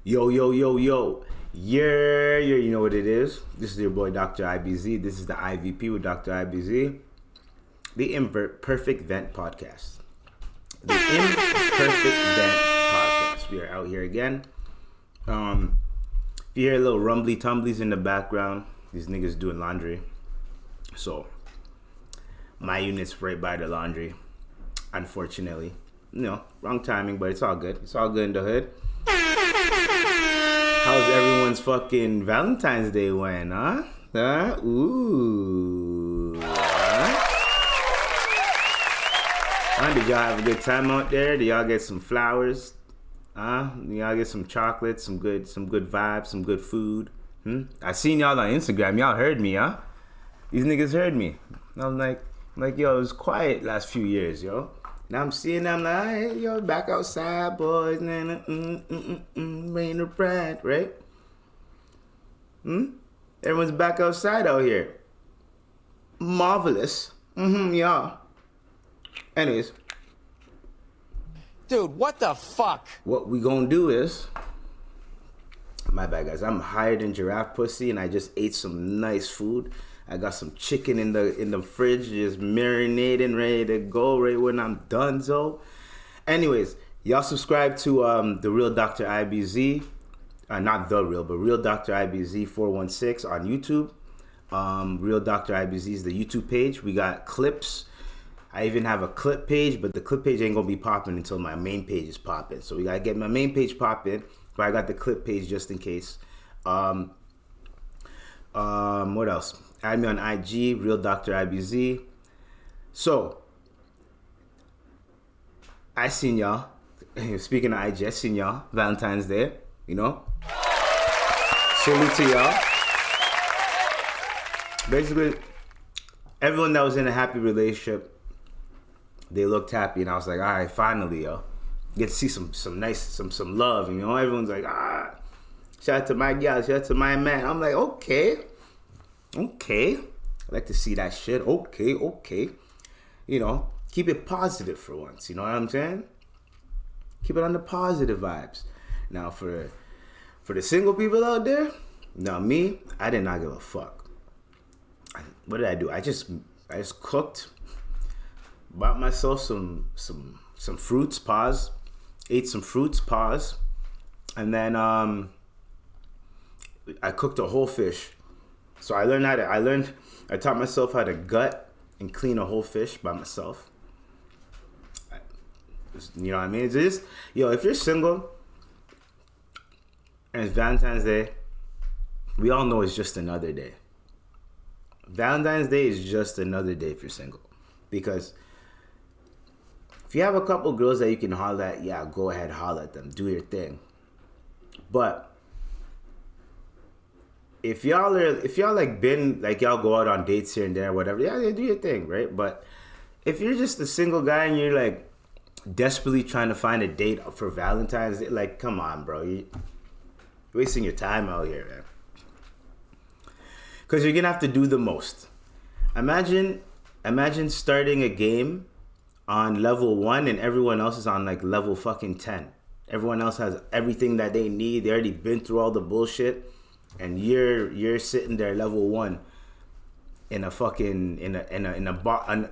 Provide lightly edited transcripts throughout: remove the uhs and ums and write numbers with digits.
Yo, yo, yo, yo. Yeah, you know what it is. This is your boy, Dr. IBZ. This is the IVP with Dr. IBZ. The Imperfect Vent Podcast. The Imperfect Vent Podcast. We are out here again. If you hear a little rumbly tumblies in the background, these niggas doing laundry. So, my unit's right by the laundry. Unfortunately. Wrong timing, but it's all good. It's all good in the hood. How's everyone's fucking Valentines Day went, huh? Ooh. Did y'all have a good time out there? Did y'all get some flowers? Did y'all get some chocolate, some good vibes, some good food? I seen y'all on Instagram. Y'all heard me, huh? These niggas heard me. I was like, yo, it was quiet last few years, yo. Now I'm seeing them like, hey, yo, back outside, boys. Rain or brand, right? Everyone's back outside out here. Marvelous. Yeah. Anyways. Dude, what the fuck? What we gonna do is, my bad, guys. I'm higher than giraffe pussy, and I just ate some nice food. I got some chicken in the fridge, just marinating, ready to go right when I'm done. So, anyways, y'all subscribe to the Real Dr. IBZ, not the real, but Real Dr. IBZ 416 on YouTube. Real Dr. IBZ is the YouTube page. We got clips. I even have a clip page, but the clip page ain't gonna be popping until my main page is popping. So we gotta get my main page popping, but I got the clip page just in case. What else? Add me on IG, Real Dr. IBZ. So, I seen y'all. Speaking of IG, I seen y'all. Valentines Day, Salute to y'all. Basically, everyone that was in a happy relationship, they looked happy, and I was like, all right, finally, yo. Get to see some nice love, Everyone's like, shout out to my gal, shout out to my man. I'm like, okay. I like to see that shit. Okay. Keep it positive for once. You know what I'm saying? Keep it on the positive vibes. Now, for the single people out there, now me, I did not give a fuck. What did I do? I just cooked, bought myself some fruits, ate some fruits, and then I cooked a whole fish. So I taught myself how to gut and clean a whole fish by myself. You know what I mean? It's just, if you're single and it's Valentine's Day, we all know it's just another day. Valentine's Day is just another day if you're single. Because if you have a couple girls that you can holler at, yeah, go ahead, holler at them. Do your thing. But if y'all y'all go out on dates here and there, whatever, yeah, do your thing, right? But if you're just a single guy and you're like desperately trying to find a date for Valentine's Day, like, come on, bro, you're wasting your time out here, man. Because you're gonna have to do the most. Imagine starting a game on level 1 and everyone else is on like level fucking 10. Everyone else has everything that they need. They already been through all the bullshit. And you're sitting there level 1 in a fucking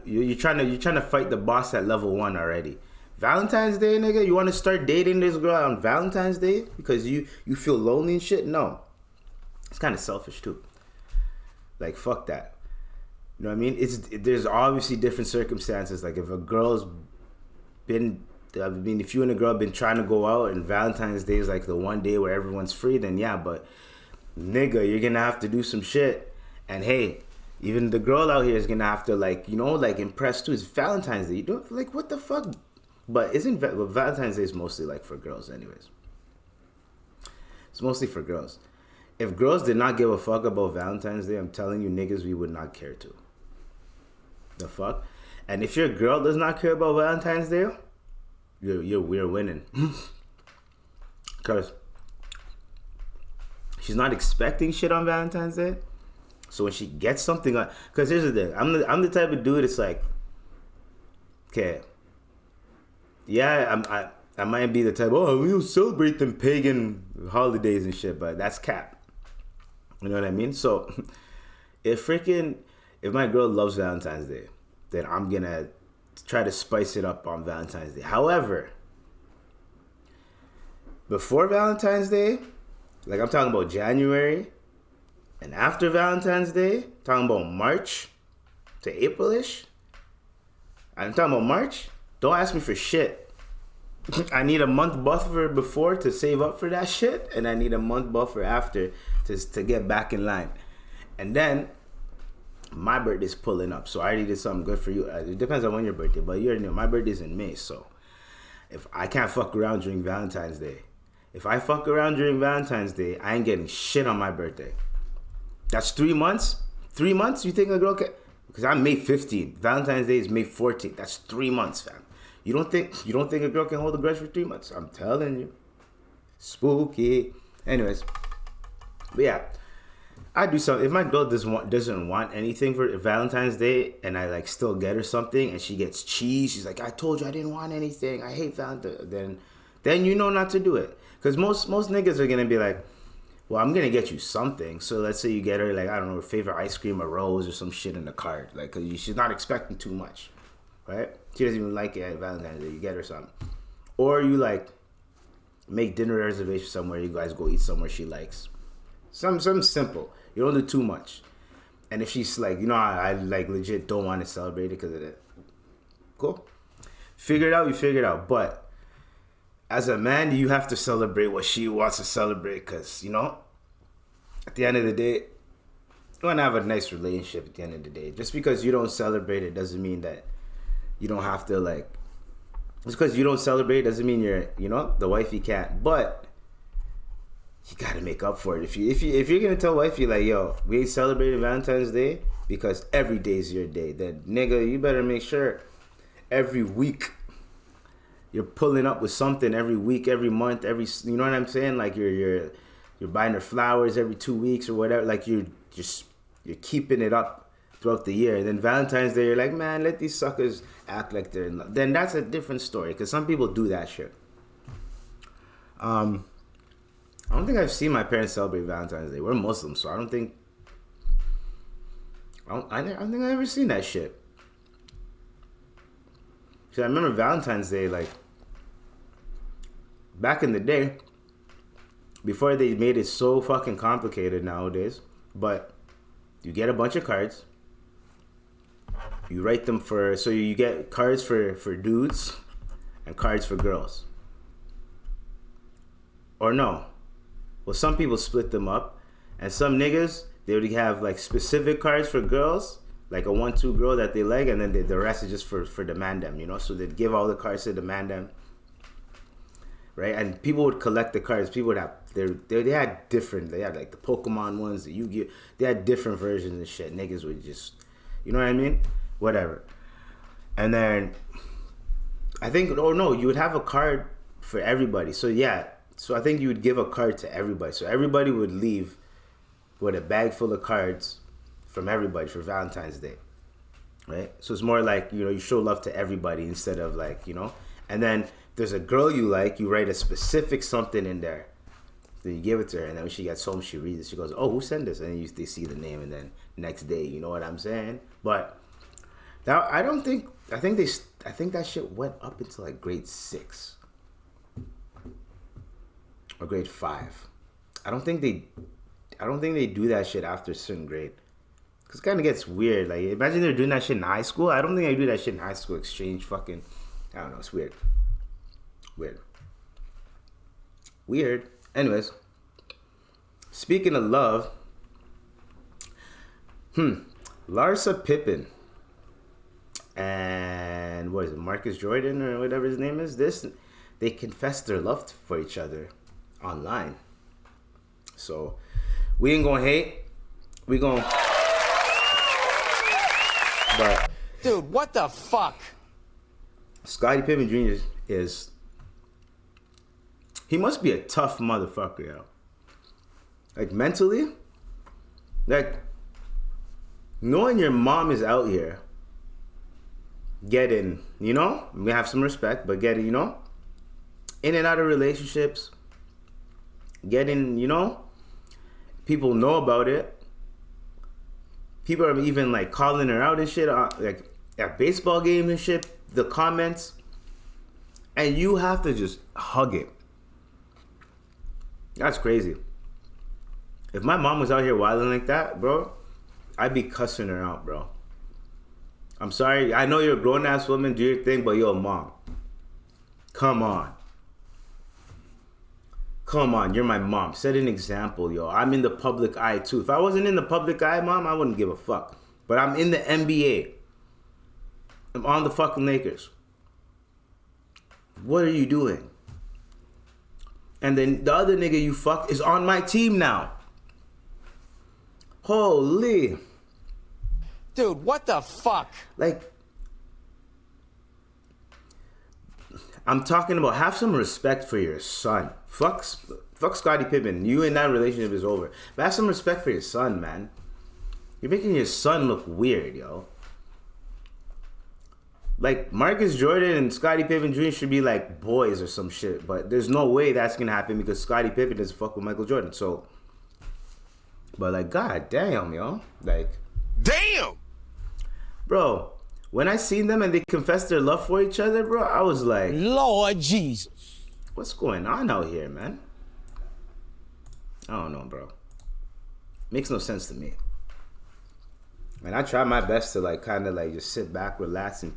you're trying to fight the boss at level 1 already. Valentine's Day, nigga, you want to start dating this girl on Valentine's Day because you feel lonely and shit? No, it's kind of selfish too. Like, fuck that. You know what I mean? There's obviously different circumstances. Like if a girl's if you and a girl have been trying to go out and Valentine's Day is like the one day where everyone's free, then yeah, but nigga, you're gonna have to do some shit. And hey, even the girl out here is gonna have to impress too. It's Valentine's Day. You don't what the fuck? But Valentine's Day is mostly like for girls anyways. It's mostly for girls. If girls did not give a fuck about Valentine's Day, I'm telling you niggas, we would not care to. The fuck? And if your girl does not care about Valentine's Day, we're winning. Cause she's not expecting shit on Valentine's Day. So when she gets something on, because here's the thing, I'm the type of dude. It's like, okay, yeah, I might be the type. Oh, we don't celebrate them pagan holidays and shit, but that's cap. You know what I mean? So if my girl loves Valentine's Day, then I'm gonna try to spice it up on Valentine's Day. However, before Valentine's Day, like I'm talking about January, and after Valentine's Day, talking about March to April-ish, I'm talking about March, don't ask me for shit. I need a month buffer before to save up for that shit, and I need a month buffer after to get back in line. And then my birthday's pulling up, so I already did something good for you. It depends on when your birthday, but you already know my birthday's in May, so if I can't fuck around during Valentine's Day. If I fuck around during Valentine's Day, I ain't getting shit on my birthday. That's 3 months. 3 months? You think a girl can? Because I'm May 15th. Valentine's Day is May 14th. That's 3 months, fam. You don't think a girl can hold a grudge for 3 months? I'm telling you. Spooky. Anyways. But yeah. I do something. If my girl doesn't want anything for Valentine's Day and I like still get her something and she gets cheese, she's like, I told you I didn't want anything. I hate Valentine's. Then you know not to do it. Because most niggas are going to be like, well, I'm going to get you something. So let's say you get her, like, I don't know, her favorite ice cream, a rose, or some shit in the card. Like, because she's not expecting too much, right? She doesn't even like it at Valentine's Day. You get her something. Or you, like, make dinner reservation somewhere. You guys go eat somewhere she likes. Something simple. You don't do too much. And if she's like, you know, I like, legit don't want to celebrate it because of that. Cool. Figure it out, you figure it out. But as a man, you have to celebrate what she wants to celebrate because, you know, at the end of the day, you want to have a nice relationship at the end of the day. Just because you don't celebrate it doesn't mean that you don't have to, like, just because you don't celebrate it doesn't mean you're, you know, the wifey can't. But you got to make up for it. If you're going to tell wifey, like, yo, we ain't celebrating Valentine's Day because every day's your day, then, nigga, you better make sure every week you're pulling up with something every week, every month, you know what I'm saying? Like you're buying her flowers every 2 weeks or whatever. Like you're keeping it up throughout the year. And then Valentine's Day, you're like, man, let these suckers act like they're in love. Then that's a different story because some people do that shit. I don't think I've seen my parents celebrate Valentine's Day. We're Muslims, so I don't think I've ever seen that shit. Because I remember Valentine's Day, like, back in the day, before they made it so fucking complicated nowadays, but you get a bunch of cards, you write them so you get cards for dudes and cards for girls. Or no. Well, some people split them up, and some niggas, they would have, like, specific cards for girls, like a 1-2 girl that they like, and then the rest is just for the mandem, you know? So they'd give all the cards to the mandem, right? And people would collect the cards. People would have, they had like the Pokemon ones, the Yu-Gi-Oh! They had different versions and shit. Niggas would just, you know what I mean? Whatever. And then, I think, you would have a card for everybody. So yeah, so I think you would give a card to everybody. So everybody would leave with a bag full of cards from everybody for Valentine's Day, right? So it's more like, you know, you show love to everybody instead of like, you know, and then there's a girl you like, you write a specific something in there, then you give it to her, and then when she gets home, she reads it, she goes, oh, who sent this? And they see the name, and then next day, you know what I'm saying? But now I think that shit went up until like grade 6 or grade 5. I don't think they do that shit after a certain grade. Because it kind of gets weird. Like, imagine they're doing that shit in high school. I don't think they do that shit in high school. Exchange fucking, I don't know. It's weird. Weird. Anyways. Speaking of love. Larsa Pippen. And what is it? Marcus Jordan or whatever his name is. They confessed their love for each other online. So, we ain't gonna hate. We gonna... But, dude, what the fuck? Scottie Pippen Jr. He must be a tough motherfucker, yo. Like, mentally, like, knowing your mom is out here getting, you know, we have some respect, but getting, you know, in and out of relationships, getting, people know about it. People are even like calling her out and shit, like at baseball games and shit, the comments. And you have to just hug it. That's crazy. If my mom was out here wilding like that, bro, I'd be cussing her out, bro. I'm sorry. I know you're a grown-ass woman, do your thing, but yo, mom. Come on. Come on, you're my mom. Set an example, yo. I'm in the public eye, too. If I wasn't in the public eye, mom, I wouldn't give a fuck. But I'm in the NBA. I'm on the fucking Lakers. What are you doing? And then the other nigga you fucked is on my team now. Holy. Dude, what the fuck? Like, I'm talking about have some respect for your son. Fuck Scottie Pippen. You and that relationship is over. But have some respect for your son, man. You're making your son look weird, yo. Like, Marcus Jordan and Scottie Pippen Jr. should be like boys or some shit. But there's no way that's gonna happen because Scottie Pippen doesn't fuck with Michael Jordan. So, but like, god damn, yo. Like, damn! Bro, when I seen them and they confessed their love for each other, bro, I was like, Lord Jesus. What's going on out here, man? I don't know, bro. Makes no sense to me. And I try my best to like kind of like just sit back, relax, and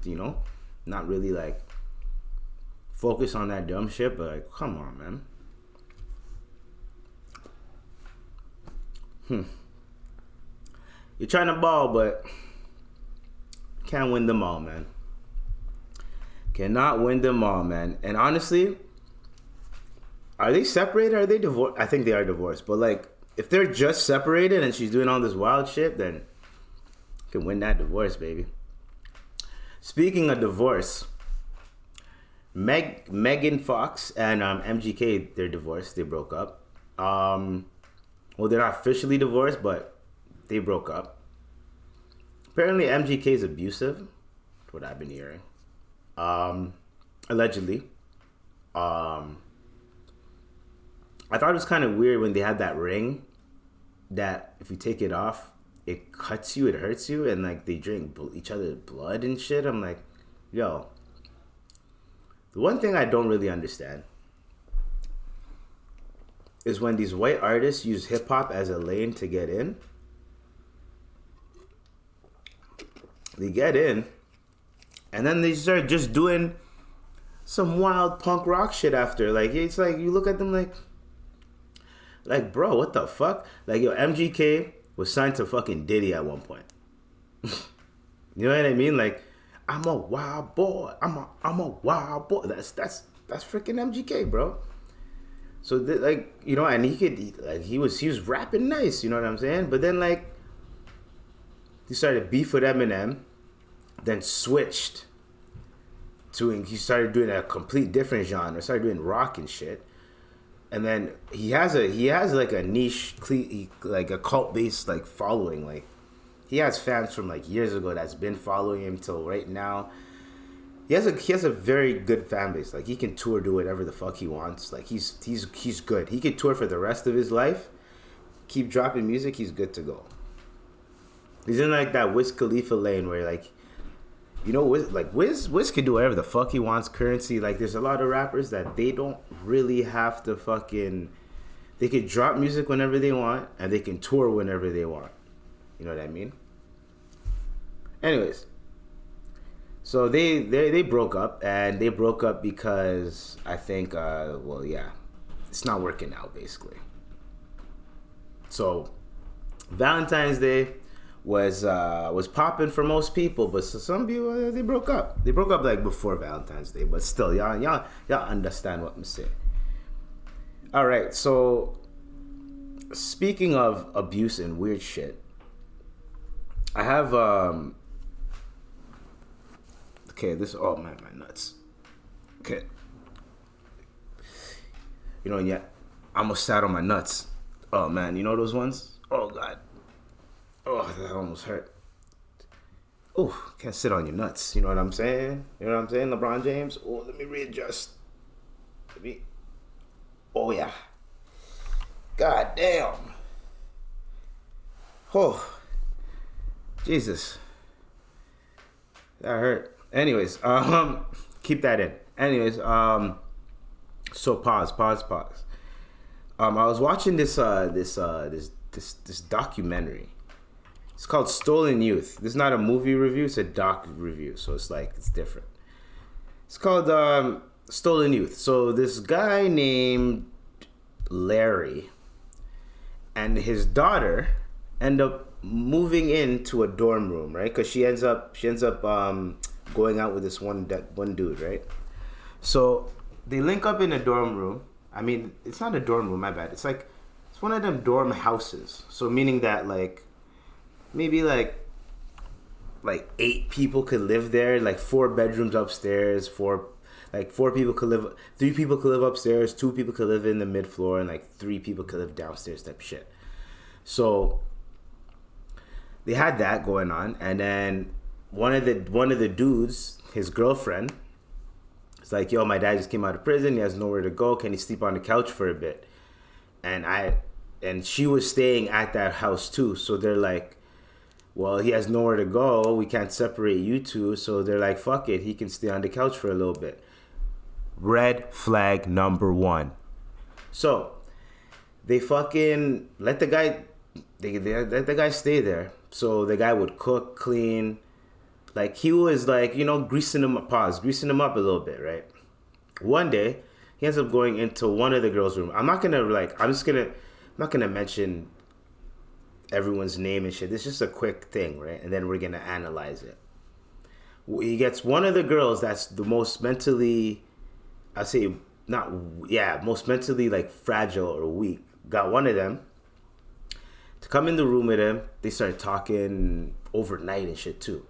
not really like focus on that dumb shit. But like, come on, man. You're trying to ball, but can't win them all, man. Cannot win them all, man. And honestly, are they separated? Are they divorced? I think they are divorced. But like, if they're just separated and she's doing all this wild shit, then you can win that divorce, baby. Speaking of divorce, Megan Fox and MGK, they're divorced. They broke up. Well, they're not officially divorced, but they broke up. Apparently, MGK is abusive. That's what I've been hearing. Allegedly. I thought it was kind of weird when they had that ring that if you take it off, it cuts you, it hurts you, and like they drink each other's blood and shit. I'm like, yo. The one thing I don't really understand is when these white artists use hip hop as a lane to get in. They get in, and then they start just doing some wild punk rock shit after. Like, it's like you look at them like, bro, what the fuck? Like, yo, MGK was signed to fucking Diddy at one point. You know what I mean? Like, I'm a wild boy. I'm a wild boy. That's freaking MGK, bro. So and he was rapping nice. You know what I'm saying? But then like, he started beef with Eminem, then switched to, he started doing a complete different genre, started doing rock and shit. And then he has like a niche, like a cult-based like following. Like, he has fans from like years ago that's been following him till right now. He has a very good fan base. Like, he can tour, do whatever the fuck he wants. Like, he's good. He can tour for the rest of his life, keep dropping music, he's good to go. He's in like that Wiz Khalifa lane where like, Wiz can do whatever the fuck he wants. Currency, like, there's a lot of rappers that they don't really have to they can drop music whenever they want and they can tour whenever they want. You know what I mean? Anyways, so they broke up, and they broke up because I think it's not working out basically. So Valentine's Day was popping for most people, but some people they broke up. They broke up like before Valentine's Day, but still, y'all understand what I'm saying. All right, so speaking of abuse and weird shit, I have oh man, my nuts. Okay, I almost sat on my nuts. Oh man, you know those ones? Oh god. Oh, that almost hurt. Oh, can't sit on your nuts. You know what I'm saying? LeBron James? Oh, let me readjust. Oh, yeah. damn. Oh, Jesus. That hurt. Anyways, keep that in. Anyways, so pause. I was watching this documentary. It's called Stolen Youth. This is not a movie review, it's a doc review, so it's different. It's called Stolen Youth. So this guy named Larry and his daughter end up moving into a dorm room, right? Because she ends up going out with this one dude, right? So they link up in a dorm room. I mean, it's not a dorm room, my bad. It's one of them dorm houses. So meaning that maybe 8 people could live there, 4 bedrooms upstairs, 4 people could live, 3 people could live upstairs, 2 people could live in the mid floor, and 3 people could live downstairs type shit. So they had that going on, and then one of the dudes, his girlfriend, it's like, yo, my dad just came out of prison, he has nowhere to go, can he sleep on the couch for a bit? And she was staying at that house too, so they're like, well, he has nowhere to go, we can't separate you two, so they're like, fuck it, he can stay on the couch for a little bit. Red flag number 1. So they fucking let the guy stay there. So the guy would cook, clean, he was greasing him up a little bit, right? One day he ends up going into one of the girls' room. I'm not gonna mention everyone's name and shit. This is just a quick thing, right? And then we're gonna analyze it. He gets one of the girls that's the most mentally, most mentally fragile or weak. Got one of them to come in the room with him. They started talking overnight and shit too.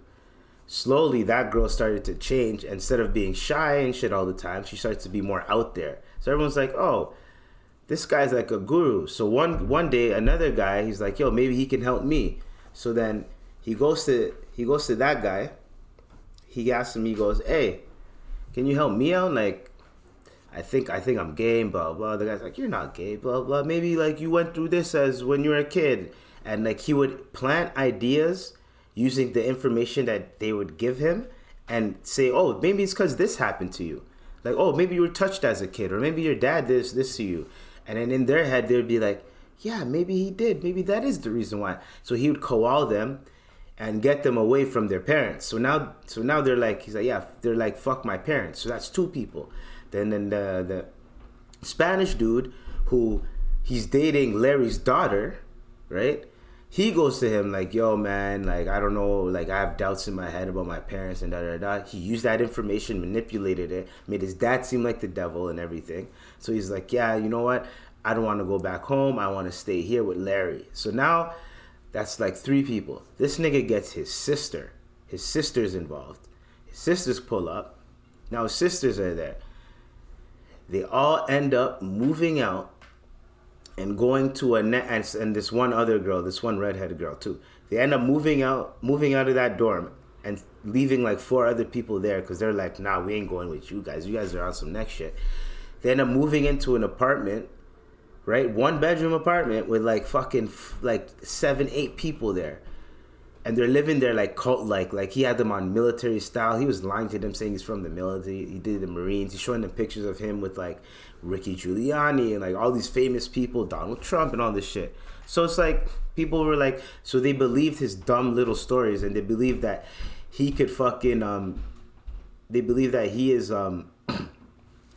Slowly, that girl started to change. Instead of being shy and shit all the time, she started to be more out there. So everyone's like, oh, this guy's like a guru. So one day, another guy, he's like, yo, maybe he can help me. So then he goes to that guy. He asks him, he goes, hey, can you help me out? I think I'm gay, blah, blah. The guy's like, you're not gay, blah, blah. Maybe you went through this as when you were a kid. And he would plant ideas using the information that they would give him and say, oh, maybe it's because this happened to you. Oh, maybe you were touched as a kid, or maybe your dad did this to you. And then in their head, they'd be like, yeah, maybe he did. Maybe that is the reason why. So he would corral them and get them away from their parents. So now they're like, he's like, yeah, they're like, fuck my parents. So that's 2 people. Then the Spanish dude who he's dating Larry's daughter, right? He goes to him like, yo, man, I don't know, I have doubts in my head about my parents and da-da-da. He used that information, manipulated it, made his dad seem like the devil and everything. So he's like, yeah, you know what? I don't want to go back home. I want to stay here with Larry. So now that's 3 people. This nigga gets his sister. His sister's involved. His sisters pull up. Now his sisters are there. They all end up moving out and going to and this one other girl, this one redheaded girl too. They end up moving out of that dorm and leaving 4 other people there because they're like, nah, we ain't going with you guys. You guys are on some next shit. They end up moving into an apartment, right? 1-bedroom apartment with fucking 7, 8 people there. And they're living there cult-like he had them on military style. He was lying to them saying he's from the military. He did the Marines. He's showing them pictures of him with Ricky Giuliani and all these famous people, Donald Trump and all this shit. So it's people were so they believed his dumb little stories, and they believed that he could fucking they believe that he is a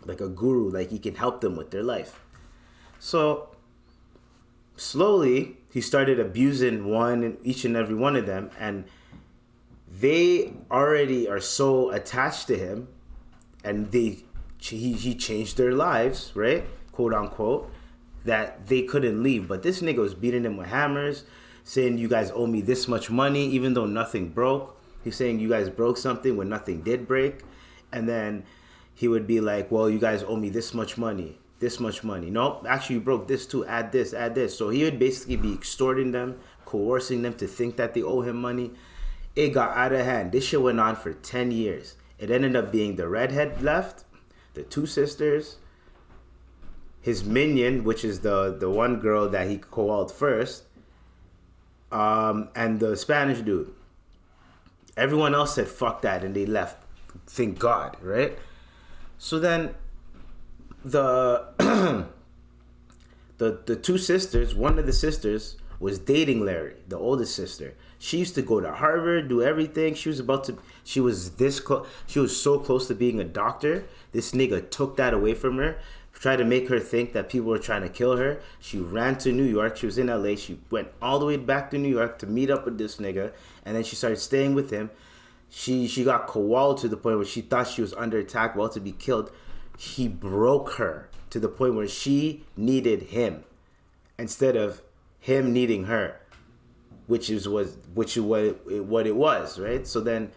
guru, he can help them with their life. So slowly he started abusing each and every one of them, and they already are so attached to him, and he changed their lives, right, quote unquote, that they couldn't leave. But this nigga was beating them with hammers, saying, you guys owe me this much money, even though nothing broke. He's saying you guys broke something when nothing did break. And then he would be like, well, you guys owe me this much money. Nope, actually you broke this too, add this. So he would basically be extorting them, coercing them to think that they owe him money. It got out of hand. This shit went on for 10 years. It ended up being the redhead left, the 2 sisters, his minion, which is the one girl that he called first, and the Spanish dude. Everyone else said fuck that and they left. Thank God, right? So then the the two sisters, one of the sisters was dating Larry, the oldest sister. She used to go to Harvard, do everything. She was this close. She was so close to being a doctor. This nigga took that away from her, tried to make her think that people were trying to kill her. She ran to New York. She was in LA. She went all the way back to New York to meet up with this nigga, and then she started staying with him. She got koala to the point where she thought she was under attack, about to be killed. He broke her to the point where she needed him instead of him needing her, which is what it was, right? So then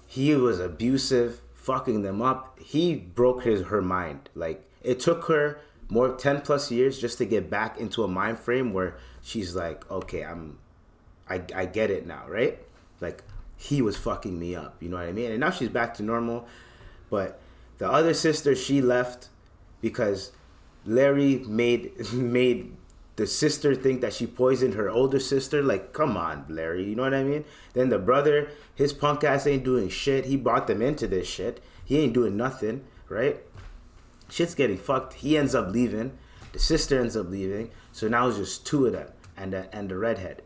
he was abusive, fucking them up. He broke her mind. Like, it took her 10 plus years just to get back into a mind frame where she's like, okay, I get it now, right? Like, he was fucking me up, you know what I mean? And now she's back to normal. But the other sister, she left because Larry made the sister think that she poisoned her older sister. Like, come on, Larry, you know what I mean? Then the brother, his punk ass ain't doing shit. He brought them into this shit. He ain't doing nothing, right? Shit's getting fucked. He ends up leaving. The sister ends up leaving. So now it's just two of them and the redhead.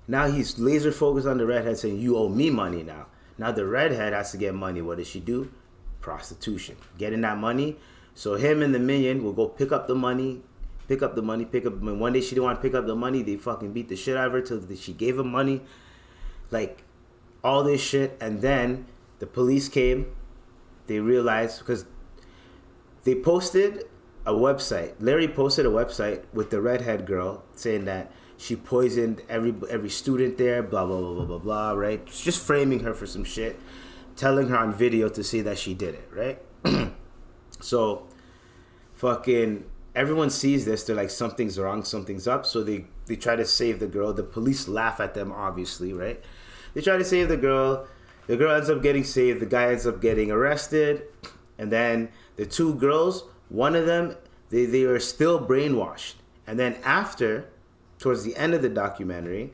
Now he's laser focused on the redhead saying, you owe me money now. Now the redhead has to get money. What does she do? Prostitution. Getting that money. So him and the minion will go pick up the money. One day she didn't want to pick up the money. They fucking beat the shit out of her till she gave him money. Like, all this shit. And then the police came. They realized, because they posted a website. Larry posted a website with the redhead girl saying that she poisoned every student there, blah, blah, blah, blah, blah, blah, right? Just framing her for some shit. Telling her on video to say that she did it, right? So, fucking, everyone sees this. They're like, something's wrong, something's up. So they try to save the girl. The police laugh at them, obviously, right? They try to save the girl. The girl ends up getting saved. The guy ends up getting arrested. And then the two girls, one of them, they are still brainwashed. And then towards the end of the documentary,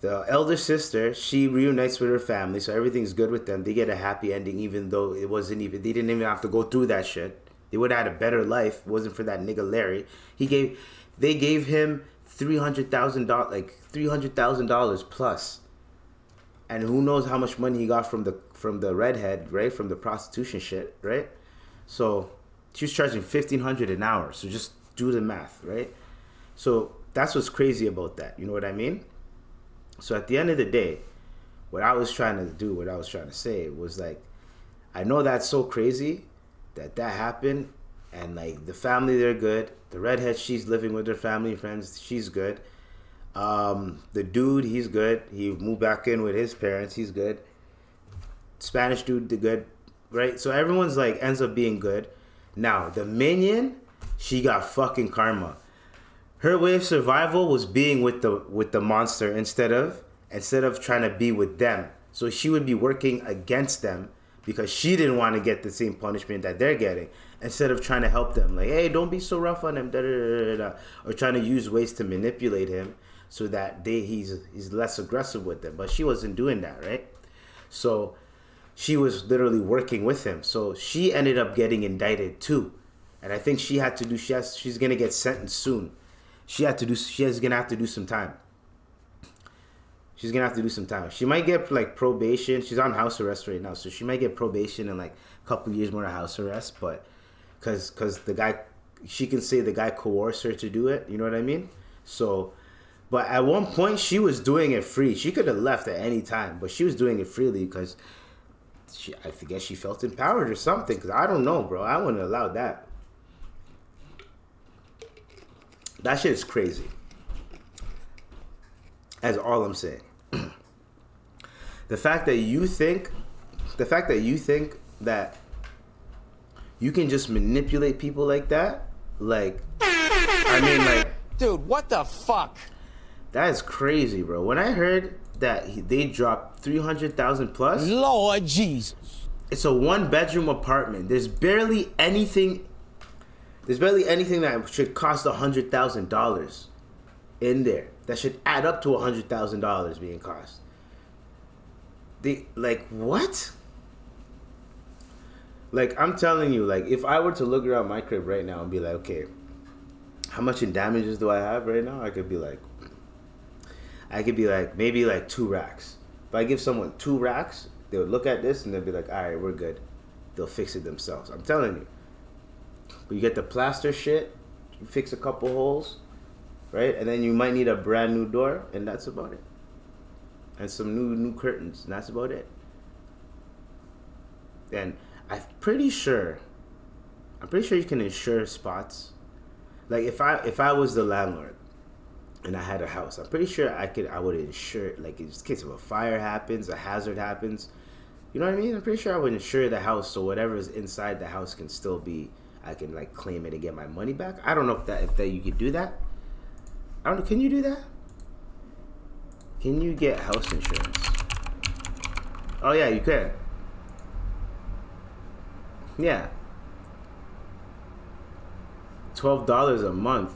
the elder sister, she reunites with her family, so everything's good with them. They get a happy ending, even though they didn't even have to go through that shit. They would have had a better life if it wasn't for that nigga Larry. They gave him $300,000, like $300,000 plus, and who knows how much money he got from the redhead, right? From the prostitution shit, right? So she was charging $1,500 an hour. So just do the math, right? So that's what's crazy about that. You know what I mean? So at the end of the day, what I was trying to say was like, I know that's so crazy that happened, and like the family, they're good. The redhead, she's living with her family and friends, she's good. The dude, he's good. He moved back in with his parents, he's good. Spanish dude, they're good, right? So everyone's like ends up being good. Now the minion, she got fucking karma. Her way of survival was being with the monster instead of trying to be with them. So she would be working against them because she didn't want to get the same punishment that they're getting, instead of trying to help them. Like, hey, don't be so rough on him, da, da, da, da, da. Or trying to use ways to manipulate him so that he's less aggressive with them. But she wasn't doing that, right? So she was literally working with him. So she ended up getting indicted too. And I think she's going to get sentenced soon. She's gonna have to do some time. She might get like probation. She's on house arrest right now, so she might get probation and like a couple years more of house arrest. But because the guy, she can say the guy coerced her to do it. You know what I mean? So, but at one point she was doing it free. She could have left at any time, but she was doing it freely because I forget she felt empowered or something. Because I don't know, bro. I wouldn't allow that. That shit is crazy. That's all I'm saying. The fact that you think that you can just manipulate people like that, like, I mean, like, Dude, what the fuck? that is crazy, bro. When I heard that they dropped 300,000 plus, Lord Jesus. it's a 1-bedroom apartment. There's barely anything. There's barely anything that should cost $100,000 in there. That should add up to $100,000 being cost. What? Like, I'm telling you, like, if I were to look around my crib right now and be like, okay, how much in damages do I have right now? I could be like, maybe like 2 racks. If I give someone 2 racks, they'll look at this and they'll be like, all right, we're good. They'll fix it themselves. I'm telling you. But you get the plaster shit, you fix a couple holes, right? And then you might need a brand new door, and that's about it. And some new curtains, and that's about it. And I'm pretty sure you can insure spots. Like if I was the landlord and I had a house, I'm pretty sure I would insure, like, in case of a fire happens, a hazard happens. You know what I mean? I'm pretty sure I would insure the house so whatever's inside the house can still be, I can like claim it and get my money back. I don't know if that you could do that. I don't know. Can you do that? Can you get house insurance? Oh yeah, you can. Yeah. $12 a month.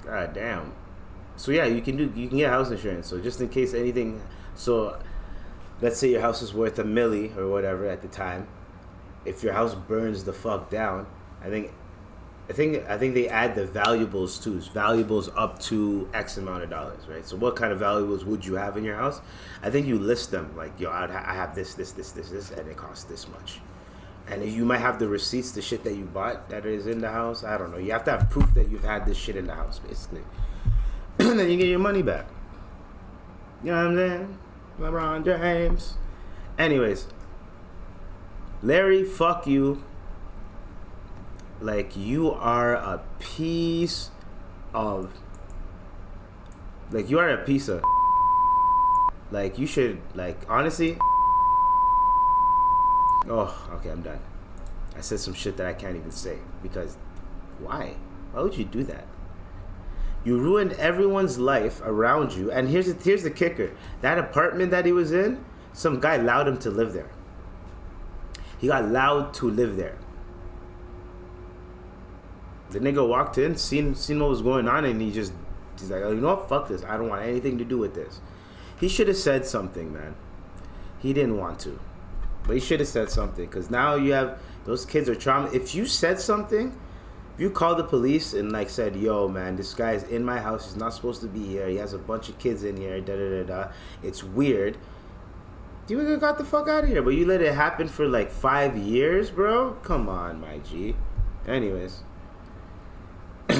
God damn. So yeah, you can get house insurance. So just in case anything, so let's say your house is worth $1 million or whatever at the time. If your house burns the fuck down, I think they add the valuables too. Valuables up to X amount of dollars, right? So what kind of valuables would you have in your house? I think you list them like, yo, I have this, and it costs this much. And you might have the receipts, the shit that you bought that is in the house. I don't know. You have to have proof that you've had this shit in the house, basically. And then you get your money back. You know what I'm saying? LeBron James. Anyways. Larry, fuck you. Like, you are a piece of... Like, you are a piece of... Like, you should, like, honestly... Oh, okay, I'm done. I said some shit that I can't even say. Because, why? Why would you do that? You ruined everyone's life around you. And here's the kicker. That apartment that he was in, some guy allowed him to live there. He got allowed to live there. The nigga walked in, seen what was going on, and he's like, oh, you know what? Fuck this. I don't want anything to do with this. He should have said something, man. He didn't want to. But he should have said something, because now you have, those kids are traumatized. If you said something, if you called the police and like said, yo, man, this guy's in my house, he's not supposed to be here, he has a bunch of kids in here, da-da-da-da, it's weird, you would have got the fuck out of here. But you let it happen for like 5 years, bro? Come on, my G. Anyways,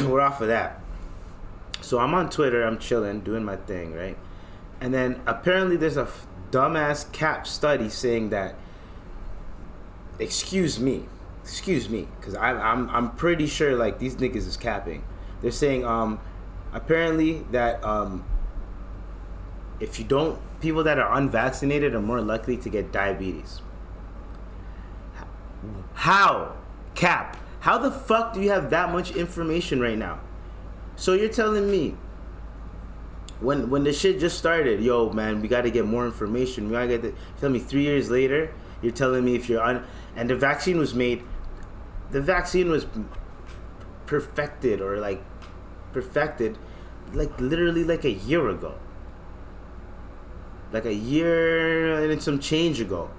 we're off of that. So I'm on Twitter, I'm chilling, doing my thing, right? And then apparently there's a dumbass cap study saying that, excuse me, because I'm pretty sure like these niggas is capping. They're saying apparently that if you don't, people that are unvaccinated are more likely to get diabetes. How? Cap. How the fuck do you have that much information right now? So you're telling me when the shit just started, yo, man, we got to get more information. We got to get the, tell me 3 years later, you're telling me if you're and the vaccine was made, the vaccine was perfected like literally like a year ago. Like a year and some change ago.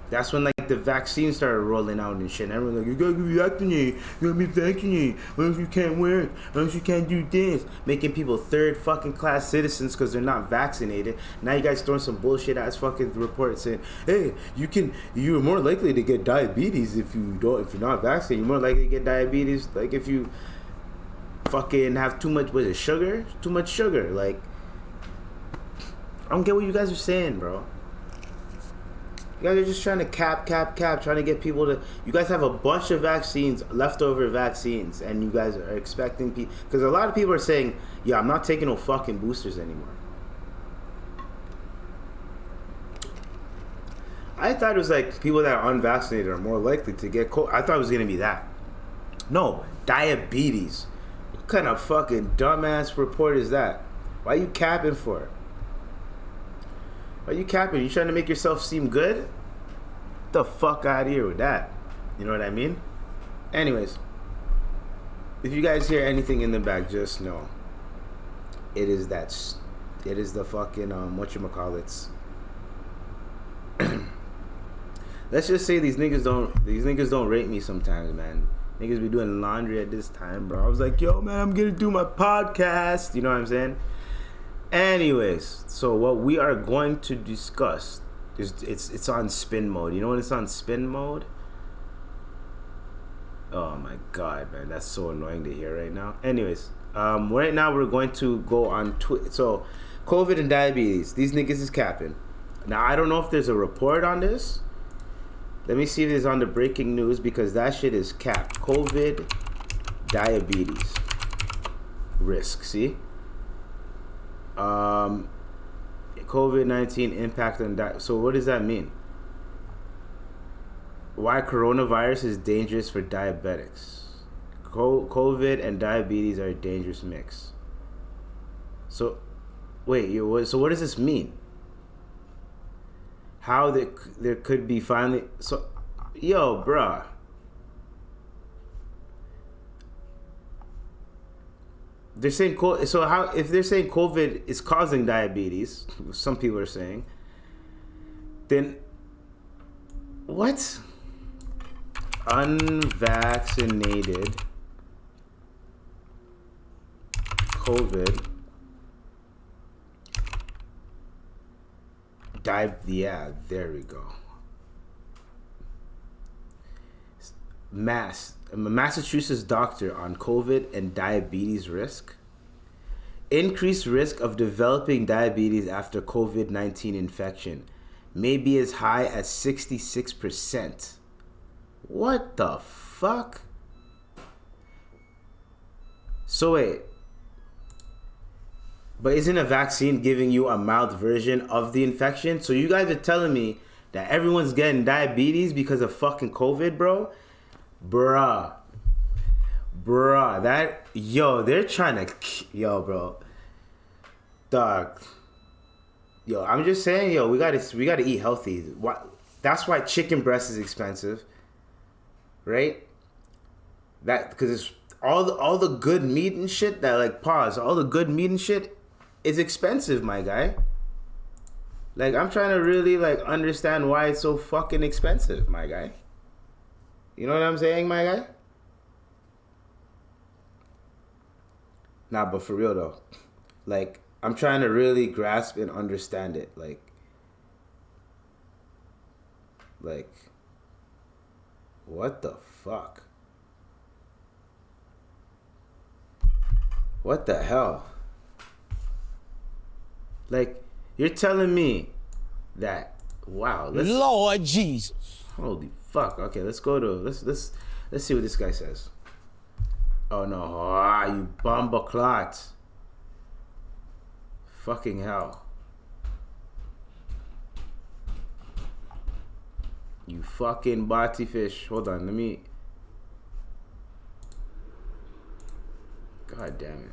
That's when like the vaccine started rolling out and shit. And everyone's like, you gotta be vaccinated, you gotta be vaccinated, or else you can't wear it, or else you can't do this. Making people third fucking class citizens because they're not vaccinated. Now you guys throwing some bullshit ass fucking report saying, hey, you're more likely to get diabetes if you're not vaccinated. You're more likely to get diabetes like if you fucking have too much, was it sugar? Too much sugar. Like, I don't get what you guys are saying, bro. You guys are just trying to cap, trying to get people to... You guys have a bunch of vaccines, leftover vaccines, and you guys are expecting people... Because a lot of people are saying, yeah, I'm not taking no fucking boosters anymore. I thought it was like people that are unvaccinated are more likely to get COVID. I thought it was going to be that. No, diabetes. What kind of fucking dumbass report is that? Why are you capping for it? Why are you capping? You trying to make yourself seem good? Get the fuck out of here with that. You know what I mean? Anyways. if you guys hear anything in the back, just know it is the fucking whatchamacallits. Let's just say these niggas don't rate me sometimes, man. Niggas be doing laundry at this time, bro. I was like, yo, man, I'm gonna do my podcast. You know what I'm saying? Anyways, so what we are going to discuss is it's on spin mode. You know when it's on spin mode? Oh my god, man, that's so annoying to hear right now. Anyways, right now we're going to go on so COVID and diabetes. These niggas is capping. Now I don't know if there's a report on this. Let me see if it's on the breaking news because that shit is capped. COVID, diabetes, risk. See, COVID-19 impact on diabetes. So what does that mean? Why coronavirus is dangerous for diabetics? COVID and diabetes are a dangerous mix. So, wait, so what does this mean? How there could be finally... So, yo, bruh. They're saying... So, how if they're saying COVID is causing diabetes, some people are saying, then what? Unvaccinated COVID yeah, there we go. Massachusetts doctor on COVID and diabetes risk. Increased risk of developing diabetes after COVID-19 infection may be as high as 66%. What the fuck? So wait. But isn't a vaccine giving you a mild version of the infection? So you guys are telling me that everyone's getting diabetes because of fucking COVID, bro? Bruh, they're trying to, bro. Dog. Yo, I'm just saying, we gotta eat healthy. That's why chicken breast is expensive. Right? Because it's all the good meat and shit all the good meat and shit is expensive, my guy. Like, I'm trying to really understand why it's so fucking expensive, my guy. You know what I'm saying, my guy? Nah, but for real though, I'm trying to really grasp and understand it. Like, what the fuck? What the hell? You're telling me that, wow, Lord Jesus. Holy fuck. Okay, let's go to, let's see what this guy says. Oh no, you bomba clot. Fucking hell. You fucking body fish. Hold on, let me... God damn it.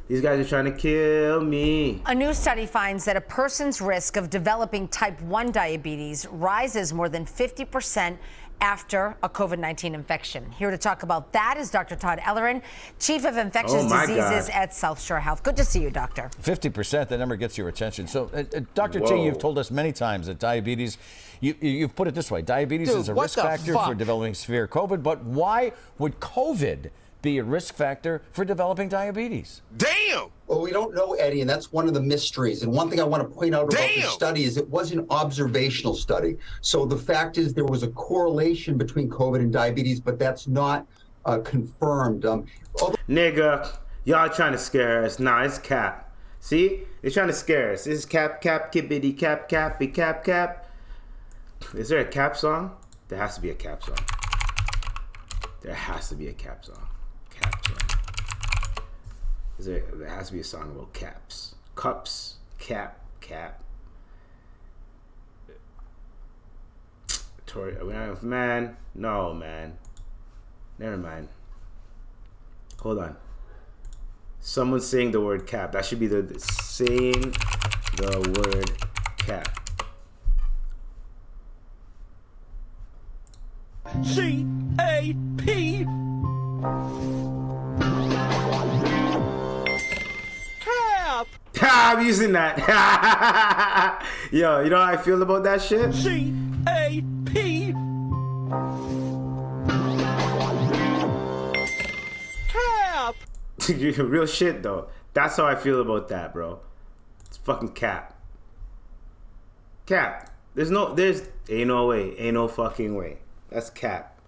These guys are trying to kill me. A new study finds that a person's risk of developing type 1 diabetes rises more than 50% after a COVID-19 infection. Here to talk about that is Dr. Todd Ellerin, Chief of Infectious Diseases at South Shore Health. Good to see you, Doctor. 50%, that number gets your attention. So, Dr. T, you've told us many times that diabetes, you've put it this way, diabetes is a risk factor for developing severe COVID, but why would COVID be a risk factor for developing diabetes? Damn! Well, we don't know, Eddie, and that's one of the mysteries. And one thing I want to point out about the study is it was an observational study. So the fact is there was a correlation between COVID and diabetes, but that's not confirmed. Nigga, y'all trying to scare us. Nah, it's cap. See? They're trying to scare us. This is cap, kibbity, cap, cappy, cap. Is there a cap song? There has to be a cap song. There has to be a cap song. There has to be a song about caps. Cups, cap. Man, no, man. Never mind. Hold on. Someone's saying the word cap. That should be saying the word cap. C-A-P. Cap. I'm using that. Yo, you know how I feel about that shit? C-A-P. Cap. Real shit though. That's how I feel about that, bro. It's fucking cap. Cap. Ain't no way. Ain't no fucking way. That's cap.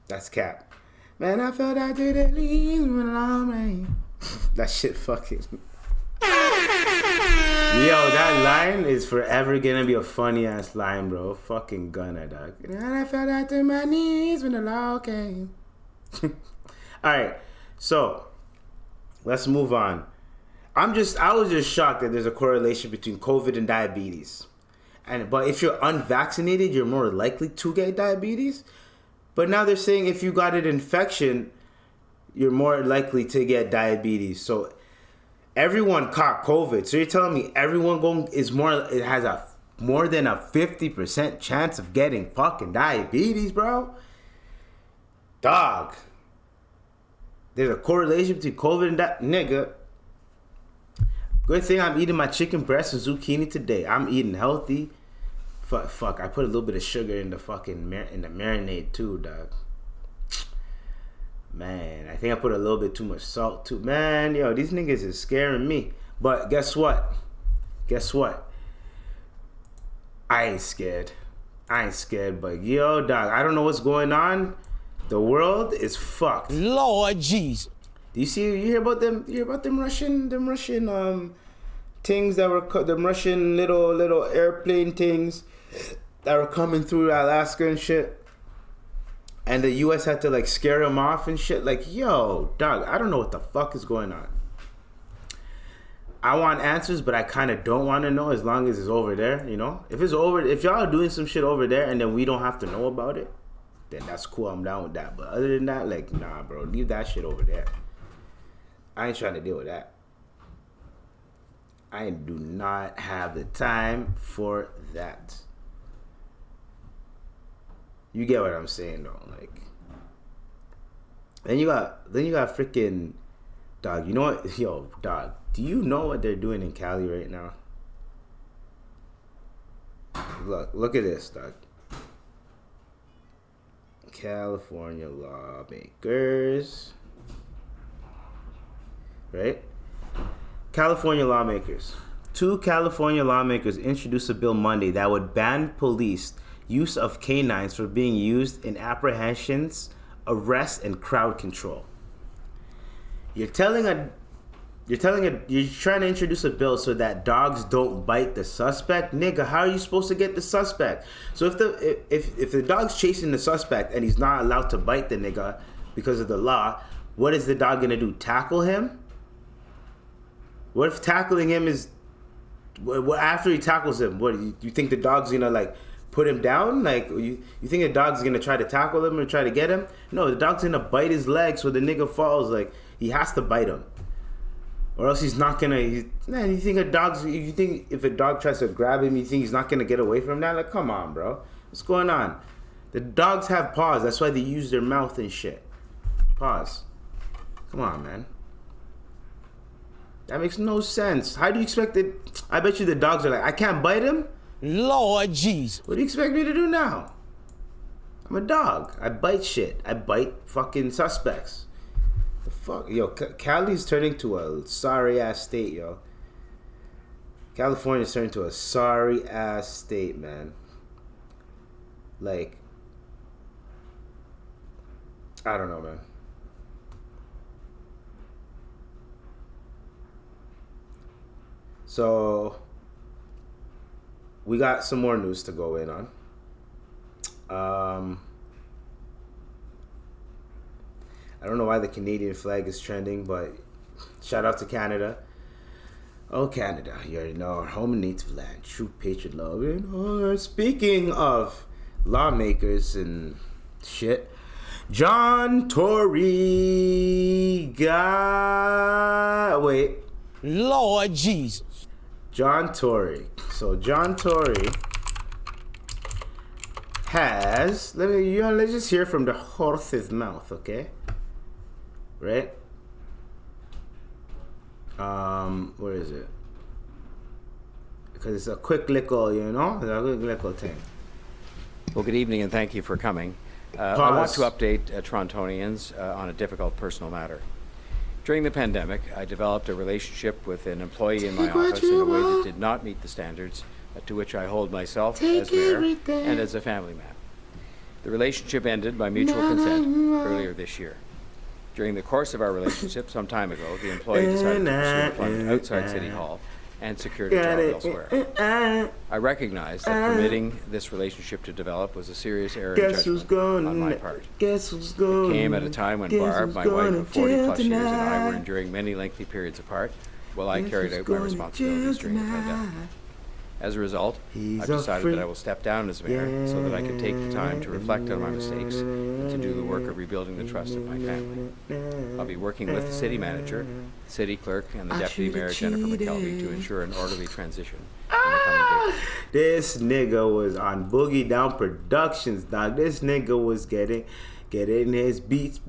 That's cap. Man, I felt I didn't leave when I'm rain. That shit fucking. Yo, that line is forever gonna be a funny ass line, bro. Fucking gunner, dog. And I fell out to my knees when the law came. Alright, so let's move on. I was just shocked that there's a correlation between COVID and diabetes. But if you're unvaccinated, you're more likely to get diabetes. But now they're saying if you got an infection, you're more likely to get diabetes. So everyone caught COVID. So you're telling me everyone has a more than a 50% chance of getting fucking diabetes, bro? Dog. There's a correlation between COVID and that nigga. Good thing I'm eating my chicken breast and zucchini today. I'm eating healthy. Fuck. I put a little bit of sugar in the fucking in the marinade too, dog. Man, I think I put a little bit too much salt too. Man, yo, these niggas is scaring me. But guess what? I ain't scared. But yo, dog, I don't know what's going on. The world is fucked. Lord jeez. Do you hear about them? You hear about them Russian things that were them Russian little airplane things that were coming through Alaska and shit, and the U.S. had to like scare them off and shit. Like, yo, dog, I don't know what the fuck is going on. I want answers, but I kind of don't want to know as long as it's over there. You know, if y'all are doing some shit over there and then we don't have to know about it, then that's cool. I'm down with that. But other than that, like, nah, bro, leave that shit over there. I ain't trying to deal with that. I do not have the time for that. You get what I'm saying, though. Like, then you got freaking, dog. You know what, yo, dog? Do you know what they're doing in Cali right now? Look at this, dog. California lawmakers. Right? California lawmakers. 2 California lawmakers introduced a bill Monday that would ban police use of canines for being used in apprehensions, arrests, and crowd control. You're trying to introduce a bill so that dogs don't bite the suspect? Nigga, how are you supposed to get the suspect? So if the dog's chasing the suspect and he's not allowed to bite the nigga because of the law, what is the dog gonna do? Tackle him? What if tackling him is... after he tackles him, what, you think the dog's gonna, like, put him down? Like, you think the dog's gonna try to tackle him or try to get him? No, the dog's gonna bite his leg so the nigga falls. Like, he has to bite him. Or else he's not gonna... you think if a dog tries to grab him, you think he's not gonna get away from that? Like, come on, bro. What's going on? The dogs have paws. That's why they use their mouth and shit. Paws. Come on, man. That makes no sense. How do you expect it? I bet you the dogs are like, I can't bite him? Lord jeez. What do you expect me to do now? I'm a dog. I bite shit. I bite fucking suspects. The fuck? Yo, Cali's turning to a sorry-ass state, yo. California's turning to a sorry-ass state, man. Like, I don't know, man. So, we got some more news to go in on. I don't know why the Canadian flag is trending, but shout out to Canada. Oh, Canada, you already know our home and native land, true patriot love. And speaking of lawmakers and shit, John Tory Lord jeez. John Tory. So John Tory had Let's just hear from the horse's mouth, okay? Right? Where is it? Because it's a quick little, it's a quick little thing. Well, good evening and thank you for coming. I want to update Torontonians on a difficult personal matter. During the pandemic, I developed a relationship with an employee in my office in a way that did not meet the standards to which I hold myself as mayor and as a family man. The relationship ended by mutual consent earlier this year. During the course of our relationship some time ago, the employee decided to pursue employment outside City Hall and secured a job elsewhere. I recognize that permitting this relationship to develop was a serious error in judgment on my part. It came at a time when Barb, my wife of 40-plus years, and I were enduring many lengthy periods apart while I carried out my responsibilities during the pandemic. As a result, I've decided that I will step down as mayor so that I can take the time to reflect on my mistakes and to do the work of rebuilding the trust of my family. I'll be working with the city manager, the city clerk, and the deputy mayor, Jennifer McKelvey, to ensure an orderly transition in the coming days. This nigga was on Boogie Down Productions, dog. This nigga was getting his beats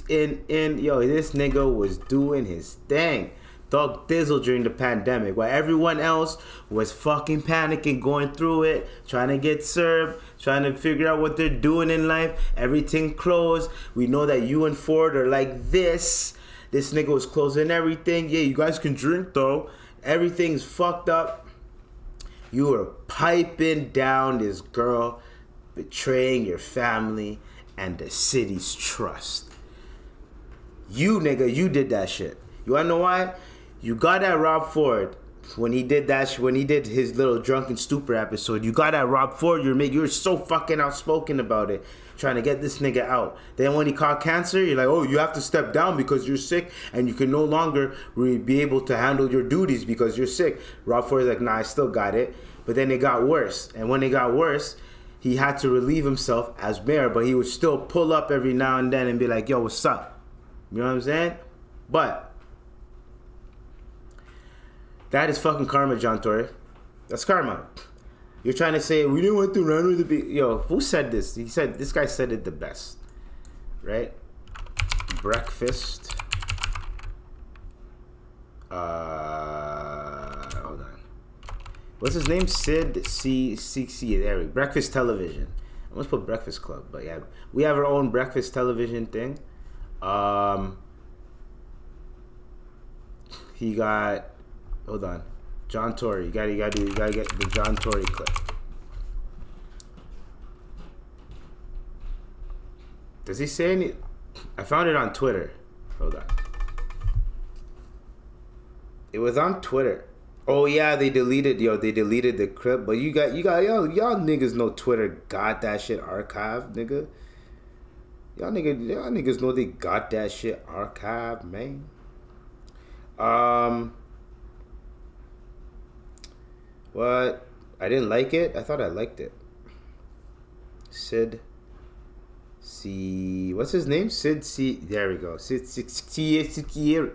in. Yo, this nigga was doing his thing. Thug Thizzle during the pandemic, while everyone else was fucking panicking, going through it, trying to get served, trying to figure out what they're doing in life. Everything closed. We know that you and Ford are like this. This nigga was closing everything. Yeah, you guys can drink though. Everything's fucked up. You were piping down this girl, betraying your family and the city's trust. You nigga, you did that shit. You wanna know why? You got at Rob Ford when he did that. When he did his little drunken stupor episode, you got at Rob Ford. You're so fucking outspoken about it, trying to get this nigga out. Then when he caught cancer, you're like, oh, you have to step down because you're sick and you can no longer be able to handle your duties because you're sick. Rob Ford's like, nah, I still got it. But then it got worse, and when it got worse, he had to relieve himself as mayor, but he would still pull up every now and then and be like, yo, what's up? You know what I'm saying? But that is fucking karma, John Tory. That's karma. You're trying to say we didn't want to run with the beat. Yo, who said this? This guy said it the best, right? Breakfast. Hold on. What's his name? Sid C. There we go. Breakfast Television. I almost put Breakfast Club, but yeah, we have our own breakfast television thing. He got. Hold on, John Tory. You gotta get the John Tory clip. Does he say any? I found it on Twitter. Hold on. It was on Twitter. Oh yeah, they deleted the clip. But y'all niggas know Twitter got that shit archived, nigga. Y'all niggas know they got that shit archived, man. What? I didn't like it? I thought I liked it. Sid C. What's his name? Sid C. There we go. Sid Kiero.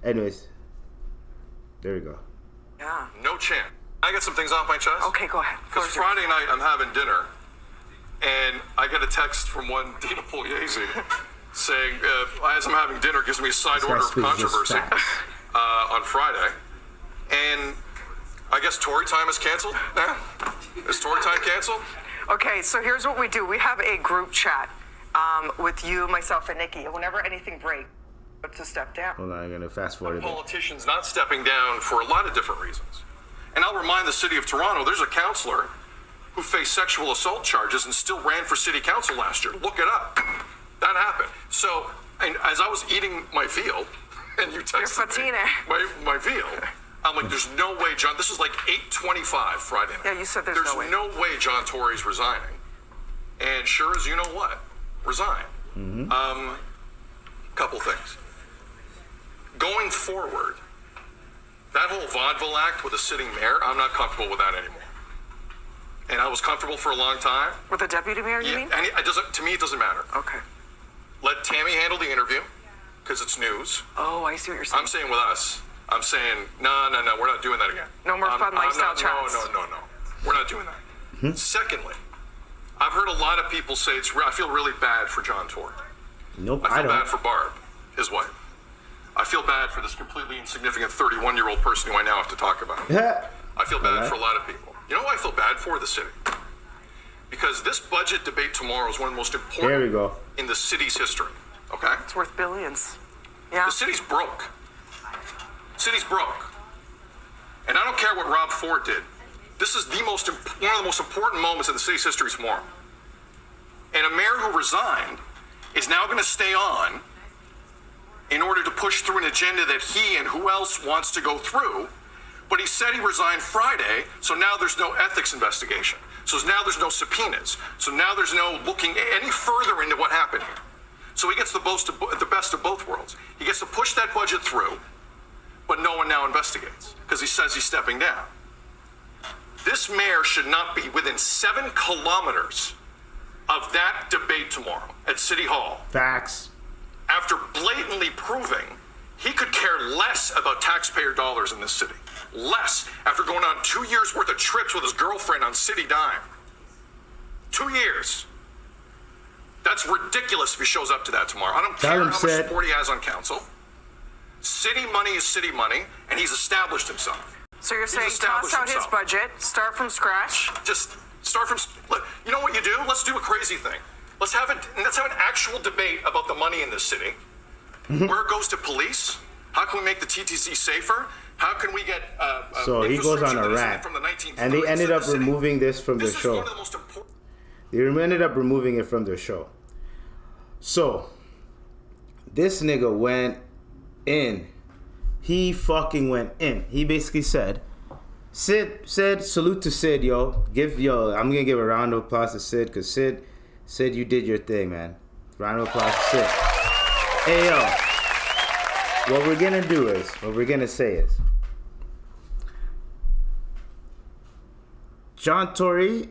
Anyways. There we go. Yeah. No chance. I get some things off my chest. Okay, go ahead. Because Friday night I'm having dinner, and I get a text from one Dina Pugliese saying, as I'm having dinner, gives me a side order of controversy on Friday. And I guess Tory time is canceled now? Is Tory time canceled? Okay, so here's what we do. We have a group chat with you, myself, and Nikki. Whenever anything breaks, to step down. Hold on, I'm going to fast forward. Politicians not stepping down for a lot of different reasons. And I'll remind the city of Toronto, there's a councillor who faced sexual assault charges and still ran for city council last year. Look it up. That happened. So, and as I was eating my veal, and you texted me my veal, I'm like, there's no way, John. This is like 8:25 Friday night. Yeah, you said there's no way. No way John Tory's resigning. And sure as you know what, resign. Mm-hmm. Couple things. Going forward, that whole vaudeville act with a sitting mayor, I'm not comfortable with that anymore. And I was comfortable for a long time. With the deputy mayor, you mean? And to me, it doesn't matter. Okay. Let Tammy handle the interview, because it's news. Oh, I see what you're saying. I'm saying with us. I'm saying, no, we're not doing that again. No more fun lifestyle chats. No. We're not doing that. Secondly, I've heard a lot of people say I feel really bad for John Tory. Nope, I feel I don't. bad for Barb, his wife. I feel bad for this completely insignificant 31-year-old person who I now have to talk about. I feel bad for a lot of people. You know who I feel bad for? The city. Because this budget debate tomorrow is one of the most important in the city's history. Okay? It's worth billions. Yeah. The city's broke. City's broke. And I don't care what Rob Ford did. This is one of the most important moments in the city's history tomorrow. And a mayor who resigned is now going to stay on in order to push through an agenda that he and who else wants to go through. But he said he resigned Friday, so now there's no ethics investigation. So now there's no subpoenas. So now there's no looking any further into what happened here. So he gets the best of both worlds. He gets to push that budget through, but no one now investigates because he says he's stepping down. This mayor should not be within 7 kilometers of that debate tomorrow at City Hall. Facts. After blatantly proving he could care less about taxpayer dollars in this city. Less after going on 2 years worth of trips with his girlfriend on city dime. 2 years. That's ridiculous if he shows up to that tomorrow. I don't care how much support he has on council. City money is city money, and he's established himself. So you're saying toss out his budget, start from scratch? Just start from. You know what you do? Let's do a crazy thing. Let's have an actual debate about the money in this city. Where it goes to police. How can we make the TTC safer? How can we get? So he goes on a rant, and they ended up removing this from their show. They ended up removing it from their show. So this nigga went in. He fucking went in. He basically said, Sid, salute to Sid, yo. I'm gonna give a round of applause to Sid, cause Sid, you did your thing, man. Round of applause to Sid. Hey, yo. What we're gonna say is, John Tory,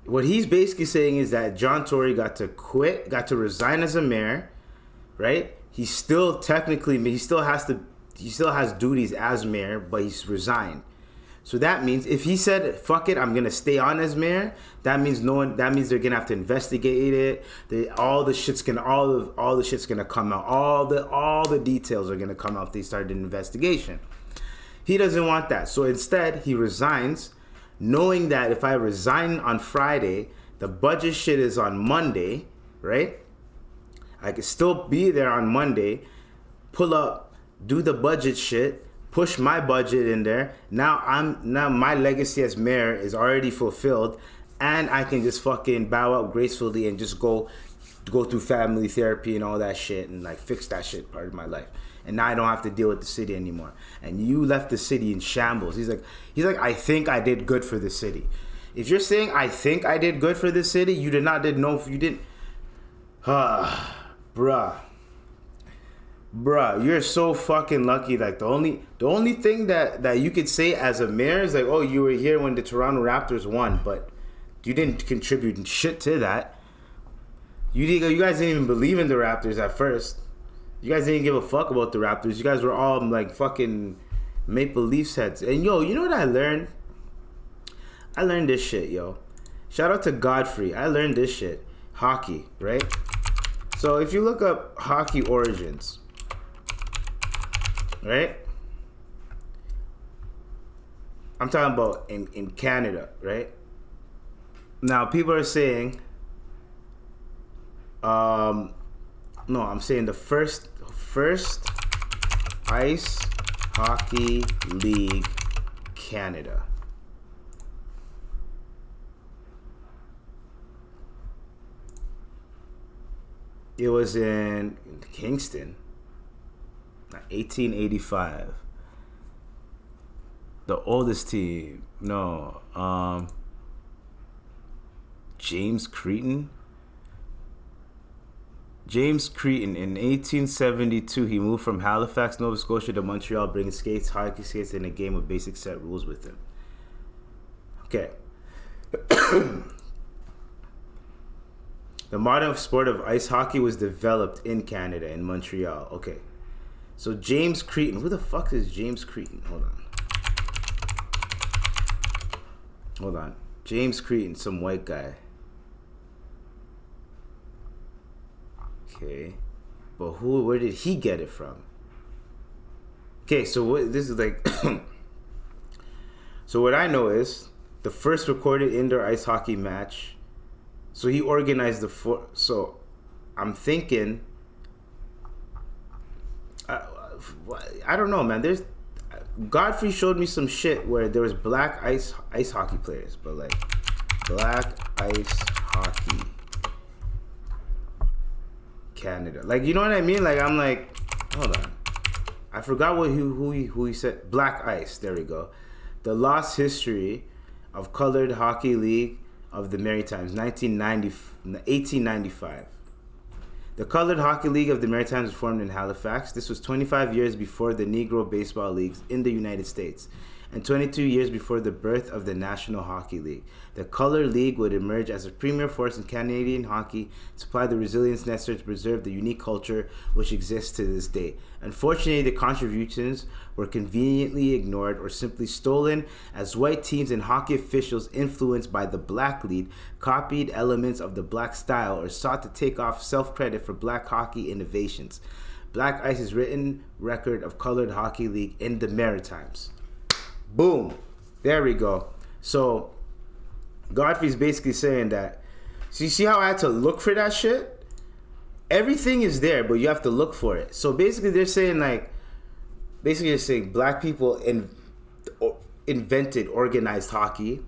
what he's basically saying is that John Tory got to resign as a mayor, right? He still has duties as mayor, but he's resigned. So that means if he said, fuck it, I'm gonna stay on as mayor, that means they're gonna have to investigate it. All the shit's gonna come out. All the details are gonna come out if they started an investigation. He doesn't want that. So instead he resigns, knowing that if I resign on Friday, the budget shit is on Monday, right? I could still be there on Monday, pull up, do the budget shit, push my budget in there. Now my legacy as mayor is already fulfilled, and I can just fucking bow out gracefully and just go through family therapy and all that shit and like fix that shit part of my life. And now I don't have to deal with the city anymore. And you left the city in shambles. He's like, I think I did good for the city. If you're saying I think I did good for the city, you didn't. Bruh, you're so fucking lucky. Like the only thing that you could say as a mayor is like, oh, you were here when the Toronto Raptors won, but you didn't contribute shit to that. You guys didn't even believe in the Raptors at first. You guys didn't give a fuck about the Raptors. You guys were all like fucking Maple Leafs heads. And yo, you know what I learned? I learned this shit, yo. Shout out to Godfrey. I learned this shit. Hockey, right? So if you look up hockey origins, right? I'm talking about in Canada, right? Now people are saying, no, I'm saying the first Ice Hockey League Canada. It was in Kingston, 1885. The oldest team, James Cretin. James Cretin, in 1872, he moved from Halifax, Nova Scotia to Montreal, bringing hockey skates, and a game with basic set rules with him. Okay. The modern sport of ice hockey was developed in Canada, in Montreal. Okay. So James Cretin. Who the fuck is James Cretin? Hold on. James Creighton, some white guy. Okay. But where did he get it from? Okay, so this is like... So what I know is the first recorded indoor ice hockey match. So he organized so I'm thinking... I don't know, man. Godfrey showed me some shit where there was black ice hockey players, but like black ice hockey Canada, like, you know what I mean? Like, I'm like, hold on, I forgot who he said. Black ice. There we go. The lost history of colored hockey league of the Maritimes, 1895. The Colored Hockey League of the Maritimes was formed in Halifax. This was 25 years before the Negro Baseball Leagues in the United States, and 22 years before the birth of the National Hockey League. The Colored League would emerge as a premier force in Canadian hockey, supply the resilience necessary to preserve the unique culture which exists to this day. Unfortunately, the contributions were conveniently ignored or simply stolen as white teams and hockey officials influenced by the black lead copied elements of the black style or sought to take off self-credit for black hockey innovations. Black Ice's written record of Colored Hockey League in the Maritimes. Boom. There we go. So Godfrey's basically saying that, so you see how I had to look for that shit? Everything is there, but you have to look for it. So basically they're saying black people invented organized hockey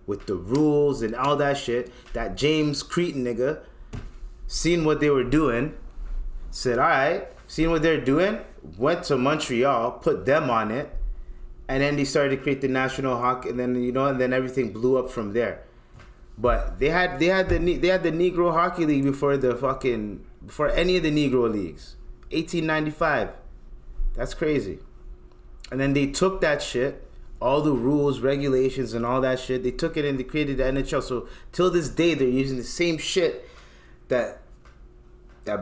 with the rules and all that shit. That James Creighton nigga seen what they were doing, said, all right, seen what they're doing, went to Montreal, put them on it, and then they started to create the National Hockey, and then, you know, and then everything blew up from there. But they had the Negro Hockey League before any of the Negro leagues. 1895. That's crazy. And then they took that shit, all the rules, regulations, and all that shit. They took it and they created the NHL. So till this day, they're using the same shit that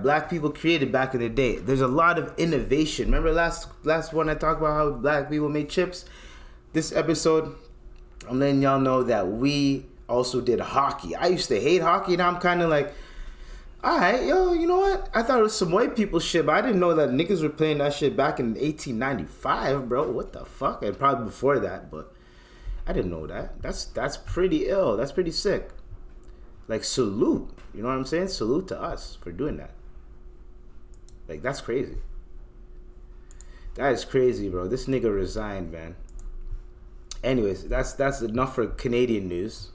black people created back in the day. There's a lot of innovation. Remember last one I talked about how black people made chips? This episode, I'm letting y'all know that we also did hockey. I used to hate hockey, and I'm kind of like, all right, yo, you know what? I thought it was some white people shit, but I didn't know that niggas were playing that shit back in 1895, bro. What the fuck? And probably before that, but I didn't know that. That's pretty ill. That's pretty sick. Like, salute. You know what I'm saying? Salute to us for doing that. Like, that's crazy. That is crazy, bro. This nigga resigned, man. Anyways, that's enough for Canadian news.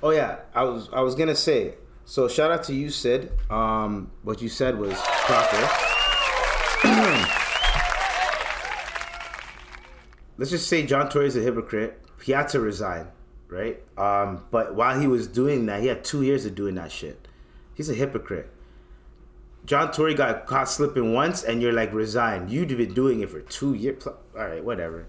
Oh yeah, I was gonna say. So shout out to you, Sid. What you said was proper. Let's just say John Tory's a hypocrite. He had to resign, right? But while he was doing that, he had 2 years of doing that shit. He's a hypocrite. John Tory got caught slipping once, and you're like, resign. You'd been doing it for 2 years. All right, whatever.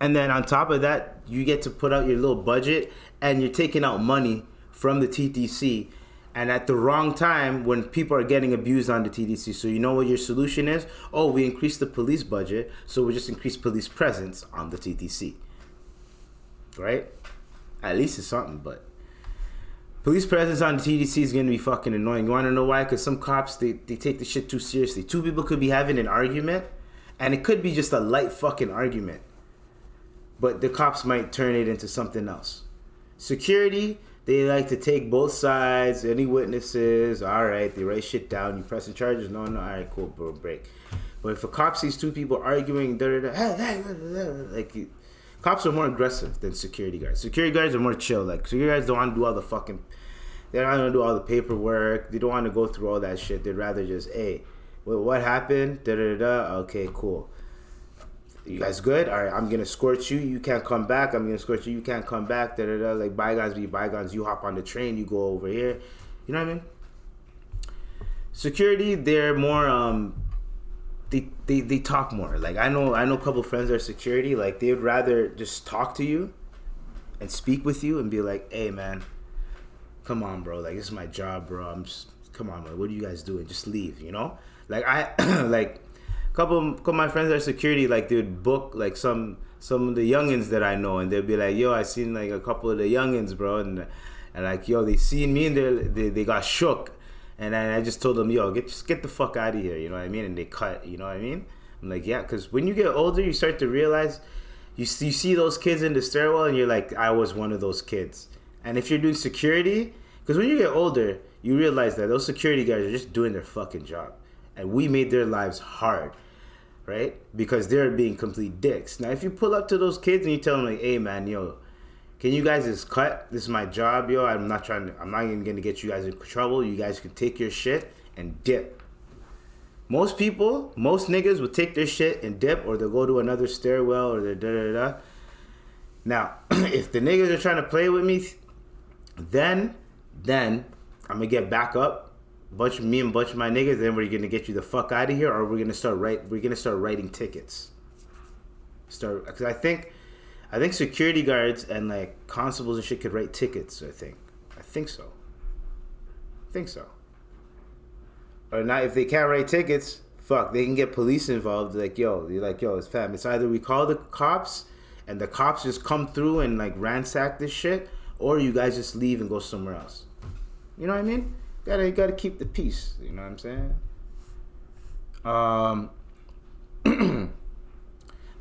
And then on top of that, you get to put out your little budget, and you're taking out money from the TTC, and at the wrong time when people are getting abused on the TTC. So you know what your solution is? Oh, we increased the police budget, so we just increase police presence on the TTC. Right? At least it's something, but police presence on the TTC is going to be fucking annoying. You want to know why? Because some cops, they take the shit too seriously. Two people could be having an argument, and it could be just a light fucking argument, but the cops might turn it into something else. Security, they like to take both sides, any witnesses, all right, they write shit down, you pressing charges, no, all right, cool, bro, break. But if a cop sees two people arguing, like, cops are more aggressive than security guards. Security guards are more chill. Like, security guards don't want to do all the fucking, they don't want to do all the paperwork, they don't want to go through all that shit, they'd rather just, hey, what happened, okay, cool. You guys good? All right, I'm going to escort you. You can't come back. I'm going to escort you. You can't come back. Like, bygones be bygones. You hop on the train. You go over here. You know what I mean? Security, they're more, they talk more. Like, I know a couple of friends that are security. Like, they'd rather just talk to you and speak with you and be like, hey, man, come on, bro. Like, this is my job, bro. Come on, man. What are you guys doing? Just leave, you know? Like, like... couple of my friends that are security, like, they would book like some some of the youngins that I know, and they'll be like, yo, I seen like a couple of the youngins, bro, and like, yo, they seen me and they got shook, and I just told them, yo, just get the fuck out of here, you know what I mean? And they cut, you know what I mean? I'm like, yeah, because when you get older, you start to realize, you see those kids in the stairwell, and you're like, I was one of those kids. And if you're doing security, because when you get older, you realize that those security guys are just doing their fucking job, and we made their lives hard, right? Because they're being complete dicks. Now, if you pull up to those kids and you tell them like, hey man, yo, can you guys just cut? This is my job, yo. I'm not even gonna get you guys in trouble. You guys can take your shit and dip. Most niggas will take their shit and dip, or they'll go to another stairwell, or they're da-da-da. Now, if the niggas are trying to play with me, then I'm gonna get back up, me and a bunch of my niggas, then we're gonna get you the fuck out of here, or we're gonna start writing tickets. Because I think security guards and like constables and shit could write tickets. I think so. Or not, if they can't write tickets, fuck, they can get police involved. Like, yo, it's fam. It's either we call the cops and the cops just come through and like ransack this shit, or you guys just leave and go somewhere else. You know what I mean? You gotta keep the peace. You know what I'm saying?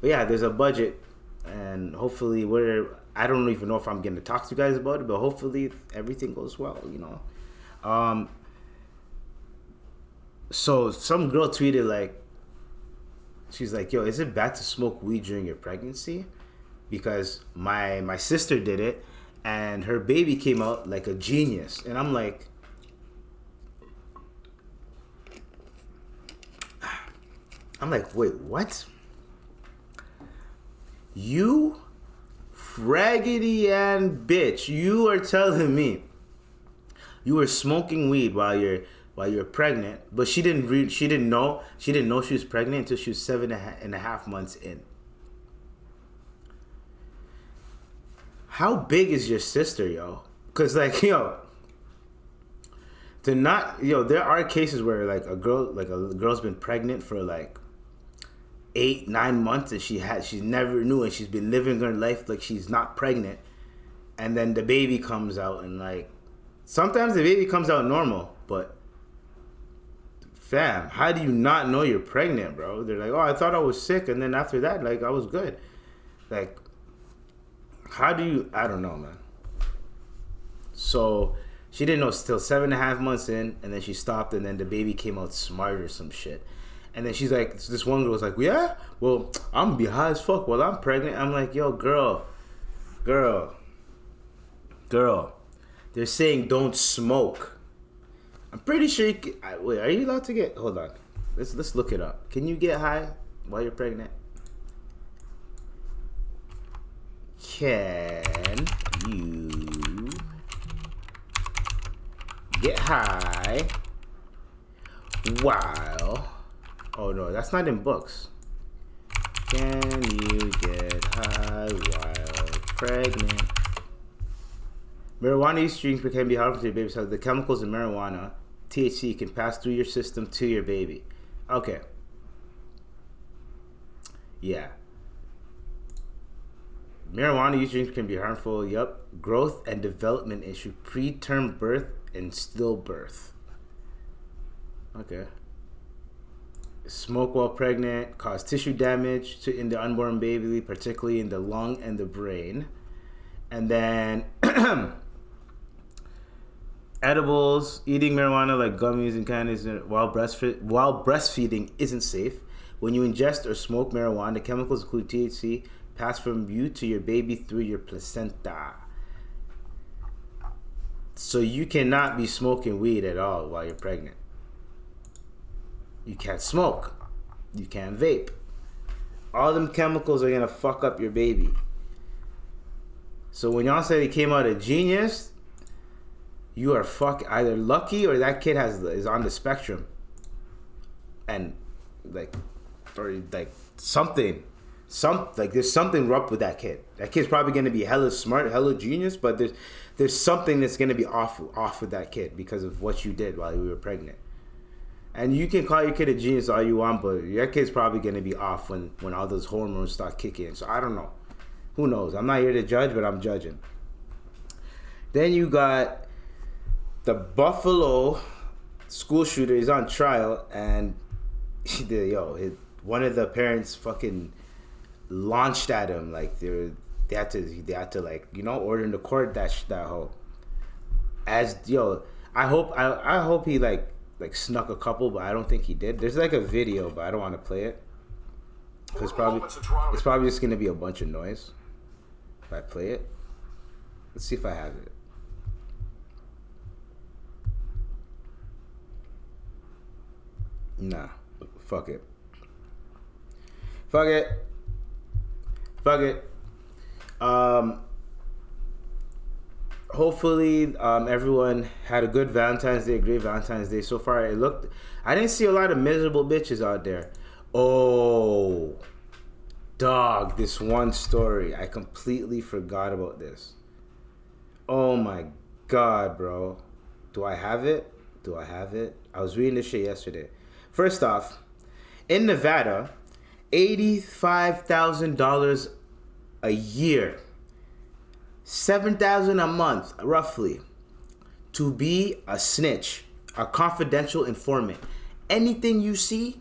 But yeah, there's a budget, and hopefully I don't even know if I'm going to talk to you guys about it, but hopefully everything goes well, you know. So some girl tweeted like, she's like, yo, is it bad to smoke weed during your pregnancy? Because my sister did it, and her baby came out like a genius. And I'm like, wait, what? You raggedy and bitch, you are telling me you were smoking weed while you're pregnant, but she didn't know she was pregnant until she was 7.5 months in. How big is your sister, yo? Cause like, yo, there are cases where like a girl's been pregnant for like 8-9 months, and she never knew, and she's been living her life like she's not pregnant, and then the baby comes out, and like sometimes the baby comes out normal, but fam, how do you not know you're pregnant, bro? They're like, oh, I thought I was sick, and then after that, like, I was good. Like, how do you, I don't know, man. So she didn't know still 7.5 months in, and then she stopped, and then the baby came out smart or some shit. And then she's like, this one girl was like, yeah, well, I'm gonna be high as fuck while I'm pregnant. I'm like, yo, girl, they're saying don't smoke. I'm pretty sure you can, wait, are you allowed to get, hold on, let's look it up. Can you get high while you're pregnant? Can you get high while, oh no, that's not in books. Can you get high while pregnant? Marijuana use drinks can be harmful to your baby because the chemicals in marijuana, THC, can pass through your system to your baby. Okay. Yeah. Marijuana use drinks can be harmful. Yup. Growth and development issue, preterm birth and stillbirth. Okay. Smoke while pregnant, cause tissue damage in the unborn baby, particularly in the lung and the brain. And then edibles, eating marijuana like gummies and candies while breastfeeding isn't safe. When you ingest or smoke marijuana, chemicals including THC pass from you to your baby through your placenta. So you cannot be smoking weed at all while you're pregnant. You can't smoke. You can't vape. All them chemicals are gonna fuck up your baby. So when y'all say they came out a genius, you are either lucky or that kid is on the spectrum, and like there's something up with that kid. That kid's probably gonna be hella smart, hella genius, but there's something that's gonna be off with that kid because of what you did while you were pregnant. And you can call your kid a genius all you want, but your kid's probably going to be off when all those hormones start kicking. So I don't know. Who knows? I'm not here to judge, but I'm judging. Then you got the Buffalo school shooter. He's on trial, and one of the parents fucking launched at him. Like they had to like, you know, order in the court that hoe. I hope he like snuck a couple, but I don't think he did. There's like a video, but I don't want to play it. Cause it's probably just gonna be a bunch of noise if I play it. Let's see if I have it. Nah, fuck it. Hopefully, everyone had a good Valentine's Day, a great Valentine's Day. So far, I didn't see a lot of miserable bitches out there. Oh, dog, this one story. I completely forgot about this. Oh my God, bro. Do I have it? I was reading this shit yesterday. First off, in Nevada, $85,000 a year, $7,000 a month, roughly, to be a snitch, a confidential informant. Anything you see,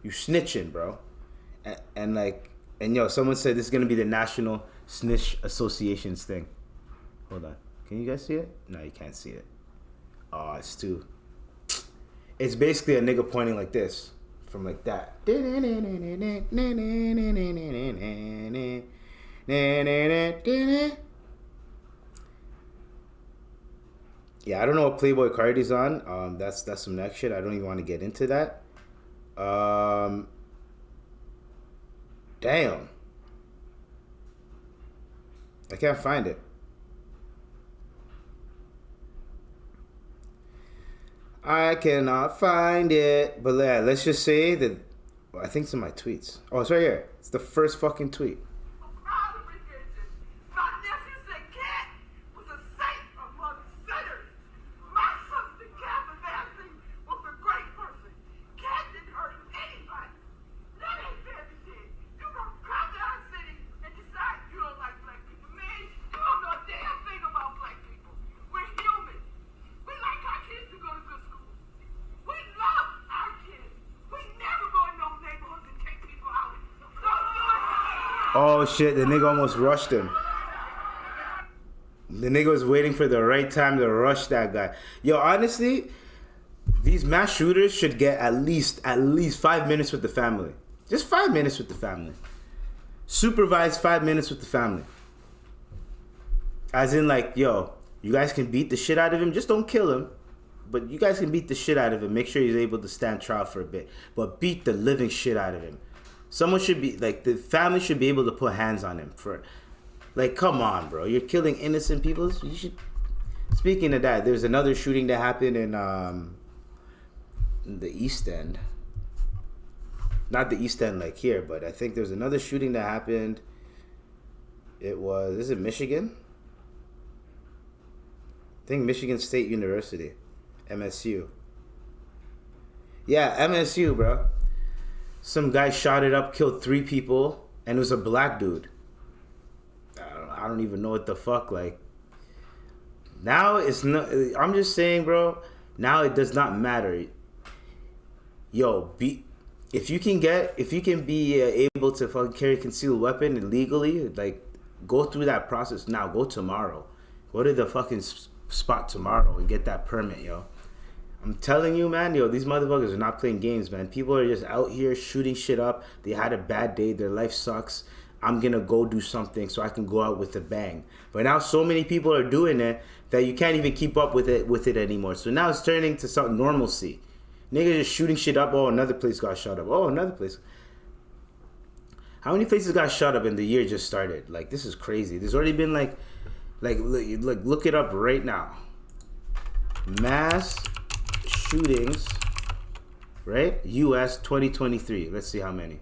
you snitching, bro. And someone said this is gonna be the National Snitch Association's thing. Hold on, can you guys see it? No, you can't see it. Oh, it's basically a nigga pointing like this, from like that. Yeah, I don't know what Playboy Cardi's on. That's some next shit. I don't even want to get into that. Damn. I can't find it. I cannot find it. But yeah, let's just say that I think it's in my tweets. Oh, it's right here. It's the first fucking tweet. Oh shit, the nigga almost rushed him. The nigga was waiting for the right time to rush that guy. Yo, honestly, these mass shooters should get at least 5 minutes with the family. Just 5 minutes with the family. Supervised 5 minutes with the family. As in like, yo, you guys can beat the shit out of him. Just don't kill him. But you guys can beat the shit out of him. Make sure he's able to stand trial for a bit. But beat the living shit out of him. Someone should be, like, the family should be able to put hands on him for, like, come on, bro. You're killing innocent people. You should. Speaking of that, there's another shooting that happened in the East End. Not the East End like here, but I think there's another shooting that happened. Is it Michigan? I think Michigan State University. MSU. Yeah, MSU, bro. Some guy shot it up, killed 3 people, and it was a black dude. I don't even know what the fuck, like. Now it's not, I'm just saying, bro, now it does not matter. Yo, if you can be able to fucking carry a concealed weapon illegally, like, go through that process now. Go tomorrow. Go to the fucking spot tomorrow and get that permit, yo. I'm telling you, man, yo, these motherfuckers are not playing games, man. People are just out here shooting shit up. They had a bad day. Their life sucks. I'm going to go do something so I can go out with a bang. But now so many people are doing it that you can't even keep up with it anymore. So now it's turning to some normalcy. Niggas just shooting shit up. Oh, another place got shot up. Oh, another place. How many places got shot up and the year just started? Like, this is crazy. There's already been like look it up right now. Mass shootings, right? U.S. 2023. Let's see how many.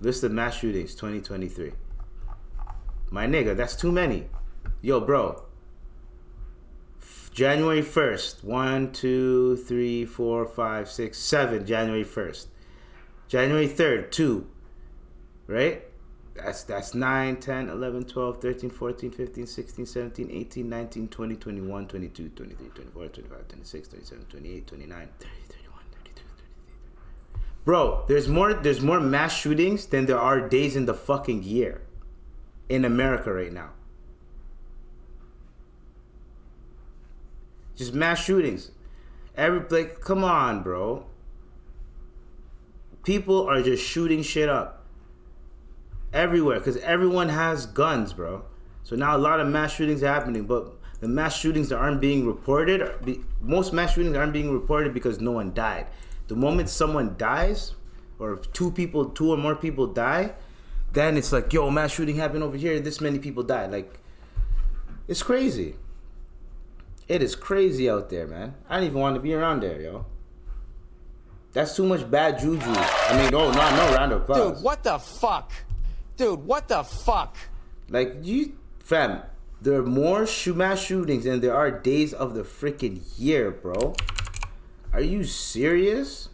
List of mass shootings 2023. My nigga, that's too many. Yo, bro. January 1st. 1, 2, 3, 4, 5, 6, 7. January 1st. January 3rd, 2. Right? That's 9, 10, 11, 12, 13, 14, 15, 16, 17, 18, 19, 20, 21, 22, 23, 24, 25, 26, 27, 28, 29, 30, 31, 32, 33. Bro, there's more mass shootings than there are days in the fucking year in America right now. Just mass shootings. Come on, bro. People are just shooting shit up everywhere because everyone has guns, bro. So now a lot of mass shootings are happening, but the mass shootings that aren't being reported, most mass shootings aren't being reported because no one died. The moment someone dies, or two or more people die, then it's like, yo, mass shooting happened over here, this many people died. Like, it's crazy. It is crazy out there, man. I don't even want to be around there, yo. That's too much bad juju. I mean, no round of applause. Dude, what the fuck? Dude, what the fuck? Like, fam, there are more mass shootings than there are days of the freaking year, bro. Are you serious?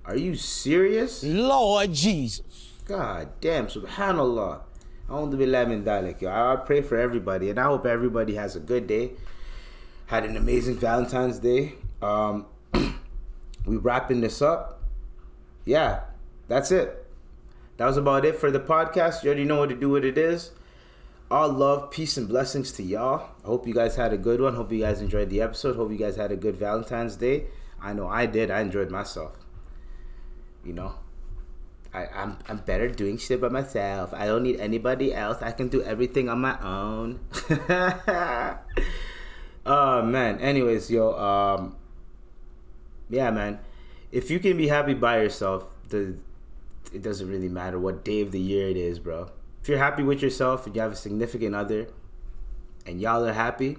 Are you serious? Lord Jesus. God damn, subhanallah. Alhamdulillah min dhalik, yo. I pray for everybody, and I hope everybody has a good day. Had an amazing Valentine's Day. We wrapping this up. Yeah, that's it. That was about it for the podcast. You already know what it is. All love, peace, and blessings to y'all. I hope you guys had a good one. Hope you guys enjoyed the episode. Hope you guys had a good Valentine's Day. I know I did. I enjoyed myself. You know, I'm better doing shit by myself. I don't need anybody else. I can do everything on my own. Oh man. Anyways, yo, yeah, man. If you can be happy by yourself, it doesn't really matter what day of the year it is, bro. If you're happy with yourself and you have a significant other and y'all are happy,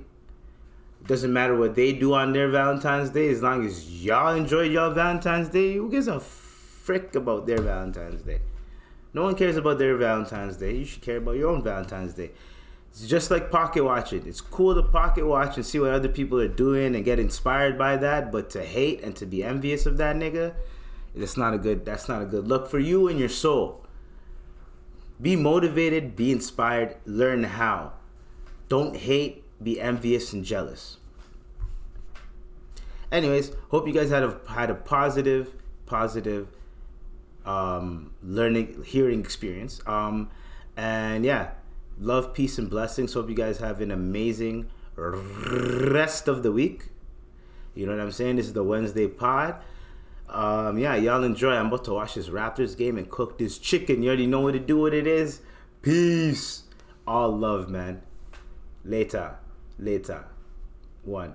it doesn't matter what they do on their Valentine's Day, as long as y'all enjoy your Valentine's Day. Who gives a frick about their Valentine's Day? No one cares about their Valentine's Day. You should care about your own Valentine's Day. It's just like pocket watching. It's cool to pocket watch and see what other people are doing and get inspired by that, but to hate and to be envious of that nigga, that's not a good look for you and your soul. Be motivated, be inspired, learn how. Don't hate, be envious and jealous. Anyways, hope you guys had a positive hearing experience. And yeah, love, peace, and blessings. Hope you guys have an amazing rest of the week. You know what I'm saying? This is the Wednesday pod. Yeah, y'all enjoy. I'm about to watch this Raptors game and cook this chicken. You already know what it is. Peace. All love, man. Later. 1.